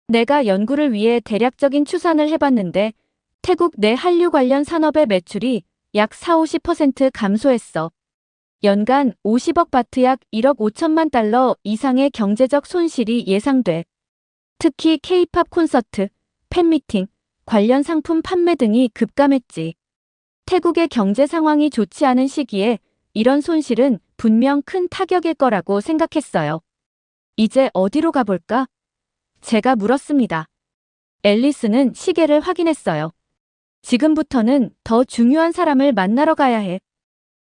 내가 연구를 위해 대략적인 추산을 해봤는데 태국 내 한류 관련 산업의 매출이 약 40~50% 감소했어. 연간 50억 바트 약 1억 5천만 달러 이상의 경제적 손실이 예상돼. 특히 K-팝 콘서트, 팬미팅, 관련 상품 판매 등이 급감했지. 태국의 경제 상황이 좋지 않은 시기에 이런 손실은 분명 큰 타격일 거라고 생각했어요. 이제 어디로 가볼까? 제가 물었습니다. 앨리스는 시계를 확인했어요. 지금부터는 더 중요한 사람을 만나러 가야 해.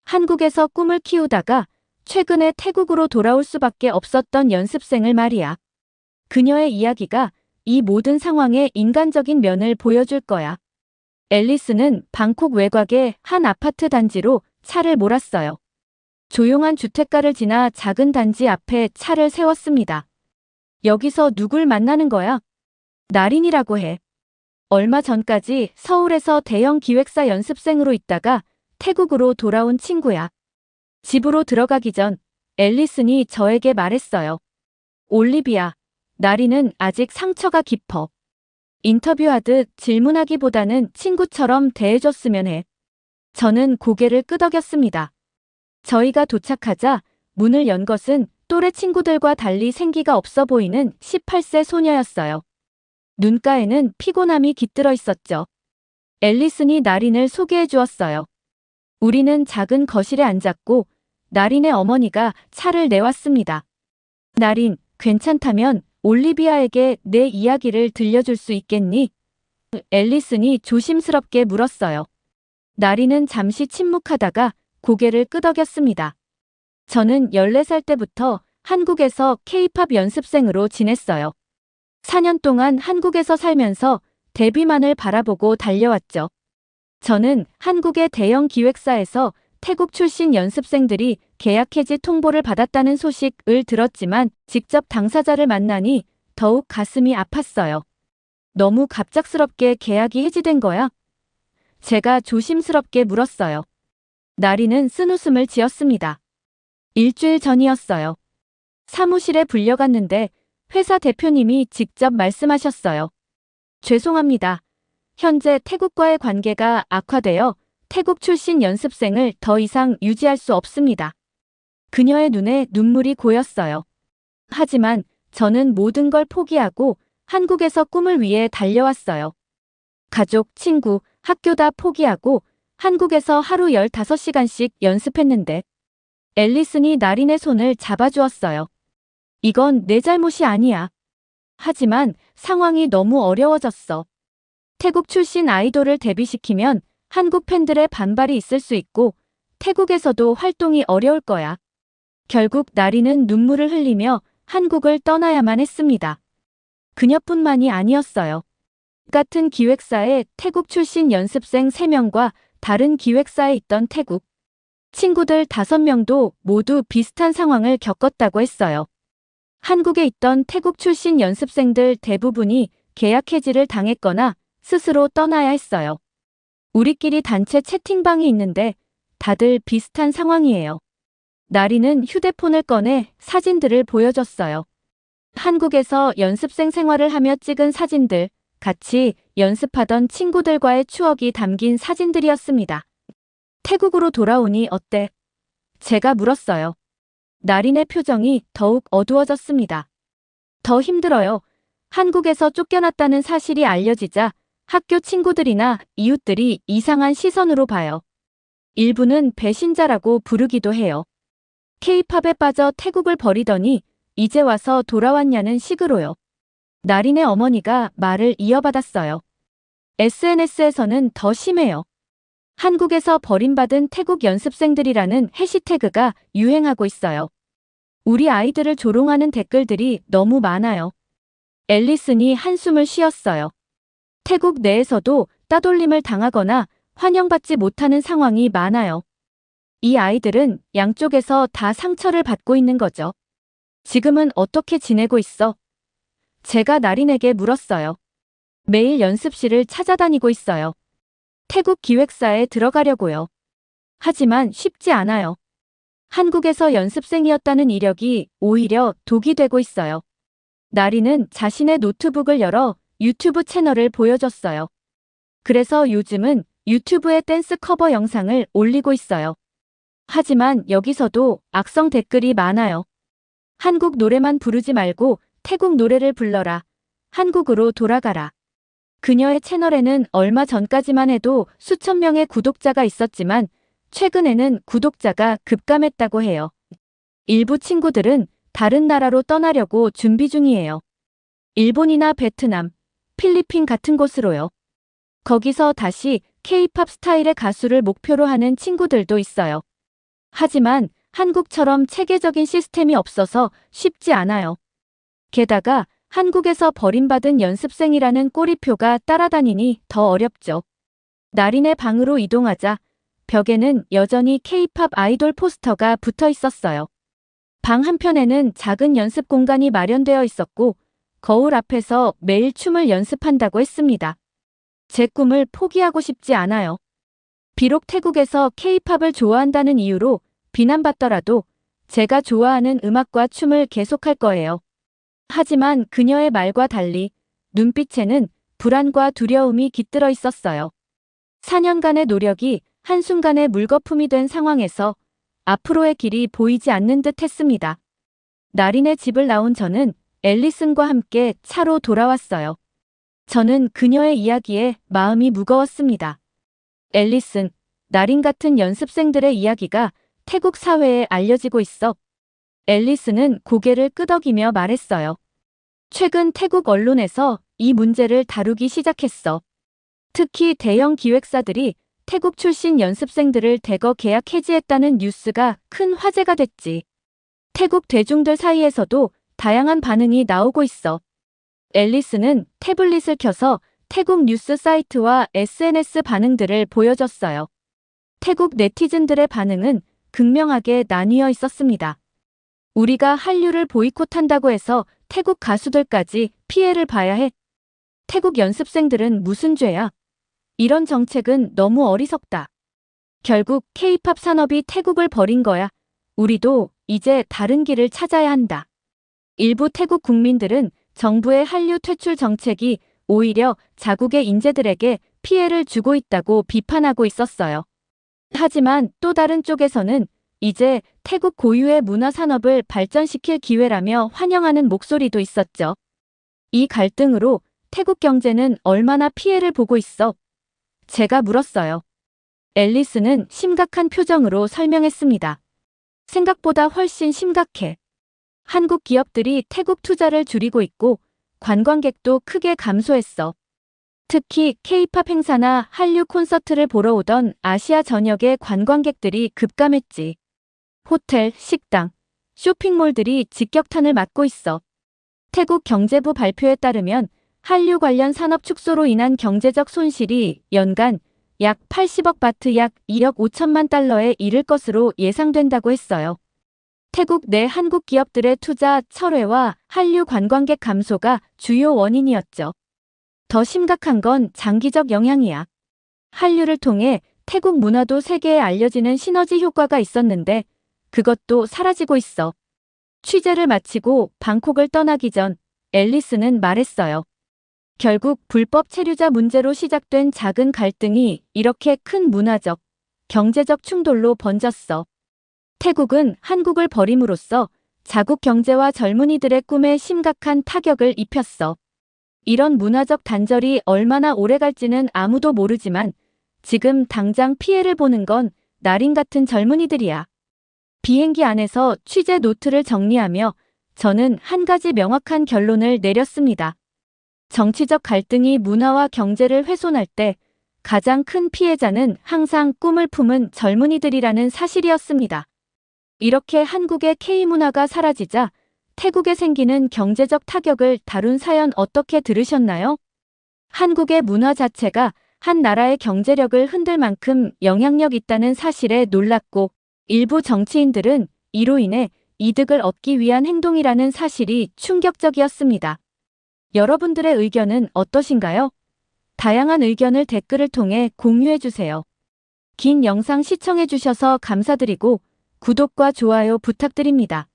한국에서 꿈을 키우다가 최근에 태국으로 돌아올 수밖에 없었던 연습생을 말이야. 그녀의 이야기가 이 모든 상황의 인간적인 면을 보여줄 거야. 앨리스는 방콕 외곽의 한 아파트 단지로 차를 몰았어요. 조용한 주택가를 지나 작은 단지 앞에 차를 세웠습니다. 여기서 누굴 만나는 거야? 나린이라고 해. 얼마 전까지 서울에서 대형 기획사 연습생으로 있다가 태국으로 돌아온 친구야. 집으로 들어가기 전 앨리슨이 저에게 말했어요. 올리비아, 나리는 아직 상처가 깊어. 인터뷰하듯 질문하기보다는 친구처럼 대해줬으면 해. 저는 고개를 끄덕였습니다. 저희가 도착하자 문을 연 것은 또래 친구들과 달리 생기가 없어 보이는 18세 소녀였어요. 눈가에는 피곤함이 깃들어 있었죠. 앨리슨이 나린을 소개해 주었어요. 우리는 작은 거실에 앉았고 나린의 어머니가 차를 내왔습니다. 나린, 괜찮다면 올리비아에게 내 이야기를 들려줄 수 있겠니? 앨리슨이 조심스럽게 물었어요. 나린은 잠시 침묵하다가 고개를 끄덕였습니다. 저는 14살 때부터 한국에서 K-팝 연습생으로 지냈어요. 4년 동안 한국에서 살면서 데뷔만을 바라보고 달려왔죠. 저는 한국의 대형 기획사에서 태국 출신 연습생들이 계약 해지 통보를 받았다는 소식을 들었지만 직접 당사자를 만나니 더욱 가슴이 아팠어요. 너무 갑작스럽게 계약이 해지된 거야? 제가 조심스럽게 물었어요. 나리는 쓴웃음을 지었습니다. 일주일 전이었어요. 사무실에 불려갔는데 회사 대표님이 직접 말씀하셨어요. 죄송합니다. 현재 태국과의 관계가 악화되어 태국 출신 연습생을 더 이상 유지할 수 없습니다. 그녀의 눈에 눈물이 고였어요. 하지만 저는 모든 걸 포기하고 한국에서 꿈을 위해 달려왔어요. 가족, 친구, 학교 다 포기하고 한국에서 하루 15시간씩 연습했는데 앨리슨이 나린의 손을 잡아주었어요. 이건 내 잘못이 아니야. 하지만 상황이 너무 어려워졌어. 태국 출신 아이돌을 데뷔시키면 한국 팬들의 반발이 있을 수 있고 태국에서도 활동이 어려울 거야. 결국 나리는 눈물을 흘리며 한국을 떠나야만 했습니다. 그녀뿐만이 아니었어요. 같은 기획사의 태국 출신 연습생 3명과 다른 기획사에 있던 태국 친구들 5명도 모두 비슷한 상황을 겪었다고 했어요. 한국에 있던 태국 출신 연습생들 대부분이 계약 해지를 당했거나 스스로 떠나야 했어요. 우리끼리 단체 채팅방이 있는데 다들 비슷한 상황이에요. 나리는 휴대폰을 꺼내 사진들을 보여줬어요. 한국에서 연습생 생활을 하며 찍은 사진들, 같이 연습하던 친구들과의 추억이 담긴 사진들이었습니다. 태국으로 돌아오니 어때? 제가 물었어요. 나린의 표정이 더욱 어두워졌습니다. 더 힘들어요. 한국에서 쫓겨났다는 사실이 알려지자 학교 친구들이나 이웃들이 이상한 시선으로 봐요. 일부는 배신자라고 부르기도 해요. K-팝에 빠져 태국을 버리더니 이제 와서 돌아왔냐는 식으로요. 나린의 어머니가 말을 이어받았어요. SNS에서는 더 심해요. 한국에서 버림받은 태국 연습생들이라는 해시태그가 유행하고 있어요. 우리 아이들을 조롱하는 댓글들이 너무 많아요. 앨리슨이 한숨을 쉬었어요. 태국 내에서도 따돌림을 당하거나 환영받지 못하는 상황이 많아요. 이 아이들은 양쪽에서 다 상처를 받고 있는 거죠. 지금은 어떻게 지내고 있어? 제가 나린에게 물었어요. 매일 연습실을 찾아다니고 있어요. 태국 기획사에 들어가려고요. 하지만 쉽지 않아요. 한국에서 연습생이었다는 이력이 오히려 독이 되고 있어요. 나린은 자신의 노트북을 열어 유튜브 채널을 보여줬어요. 그래서 요즘은 유튜브에 댄스 커버 영상을 올리고 있어요. 하지만 여기서도 악성 댓글이 많아요. 한국 노래만 부르지 말고 태국 노래를 불러라. 한국으로 돌아가라. 그녀의 채널에는 얼마 전까지만 해도 수천 명의 구독자가 있었지만 최근에는 구독자가 급감했다고 해요. 일부 친구들은 다른 나라로 떠나려고 준비 중이에요. 일본이나 베트남, 필리핀 같은 곳으로요. 거기서 다시 K-팝 스타일의 가수를 목표로 하는 친구들도 있어요. 하지만 한국처럼 체계적인 시스템이 없어서 쉽지 않아요. 게다가 한국에서 버림받은 연습생이라는 꼬리표가 따라다니니 더 어렵죠. 나린의 방으로 이동하자 벽에는 여전히 K-팝 아이돌 포스터가 붙어 있었어요. 방 한편에는 작은 연습 공간이 마련되어 있었고 거울 앞에서 매일 춤을 연습한다고 했습니다. 제 꿈을 포기하고 싶지 않아요. 비록 태국에서 K-팝을 좋아한다는 이유로 비난받더라도 제가 좋아하는 음악과 춤을 계속할 거예요. 하지만 그녀의 말과 달리 눈빛에는 불안과 두려움이 깃들어 있었어요. 4년간의 노력이 한순간에 물거품이 된 상황에서 앞으로의 길이 보이지 않는 듯 했습니다. 나린의 집을 나온 저는 앨리슨과 함께 차로 돌아왔어요. 저는 그녀의 이야기에 마음이 무거웠습니다. 앨리슨, 나린 같은 연습생들의 이야기가 태국 사회에 알려지고 있어. 앨리슨은 고개를 끄덕이며 말했어요. 최근 태국 언론에서 이 문제를 다루기 시작했어. 특히 대형 기획사들이 태국 출신 연습생들을 대거 계약 해지했다는 뉴스가 큰 화제가 됐지. 태국 대중들 사이에서도 다양한 반응이 나오고 있어. 앨리스는 태블릿을 켜서 태국 뉴스 사이트와 SNS 반응들을 보여줬어요. 태국 네티즌들의 반응은 극명하게 나뉘어 있었습니다. 우리가 한류를 보이콧한다고 해서 태국 가수들까지 피해를 봐야 해. 태국 연습생들은 무슨 죄야? 이런 정책은 너무 어리석다. 결국 K-팝 산업이 태국을 버린 거야. 우리도 이제 다른 길을 찾아야 한다. 일부 태국 국민들은 정부의 한류 퇴출 정책이 오히려 자국의 인재들에게 피해를 주고 있다고 비판하고 있었어요. 하지만 또 다른 쪽에서는 이제 태국 고유의 문화 산업을 발전시킬 기회라며 환영하는 목소리도 있었죠. 이 갈등으로 태국 경제는 얼마나 피해를 보고 있어? 제가 물었어요. 앨리스는 심각한 표정으로 설명했습니다. 생각보다 훨씬 심각해. 한국 기업들이 태국 투자를 줄이고 있고 관광객도 크게 감소했어. 특히 K-팝 행사나 한류 콘서트를 보러 오던 아시아 전역의 관광객들이 급감했지. 호텔, 식당, 쇼핑몰들이 직격탄을 맞고 있어. 태국 경제부 발표에 따르면 한류 관련 산업 축소로 인한 경제적 손실이 연간 약 80억 바트 약 1억 5천만 달러에 이를 것으로 예상된다고 했어요. 태국 내 한국 기업들의 투자 철회와 한류 관광객 감소가 주요 원인이었죠. 더 심각한 건 장기적 영향이야. 한류를 통해 태국 문화도 세계에 알려지는 시너지 효과가 있었는데 그것도 사라지고 있어. 취재를 마치고 방콕을 떠나기 전 앨리스는 말했어요. 결국 불법 체류자 문제로 시작된 작은 갈등이 이렇게 큰 문화적, 경제적 충돌로 번졌어. 태국은 한국을 버림으로써 자국 경제와 젊은이들의 꿈에 심각한 타격을 입혔어. 이런 문화적 단절이 얼마나 오래 갈지는 아무도 모르지만 지금 당장 피해를 보는 건 나린 같은 젊은이들이야. 비행기 안에서 취재 노트를 정리하며 저는 한 가지 명확한 결론을 내렸습니다. 정치적 갈등이 문화와 경제를 훼손할 때 가장 큰 피해자는 항상 꿈을 품은 젊은이들이라는 사실이었습니다. 이렇게 한국의 K-문화가 사라지자 태국에 생기는 경제적 타격을 다룬 사연 어떻게 들으셨나요? 한국의 문화 자체가 한 나라의 경제력을 흔들 만큼 영향력 있다는 사실에 놀랐고 일부 정치인들은 이로 인해 이득을 얻기 위한 행동이라는 사실이 충격적이었습니다. 여러분들의 의견은 어떠신가요? 다양한 의견을 댓글을 통해 공유해주세요. 긴 영상 시청해주셔서 감사드리고 구독과 좋아요 부탁드립니다.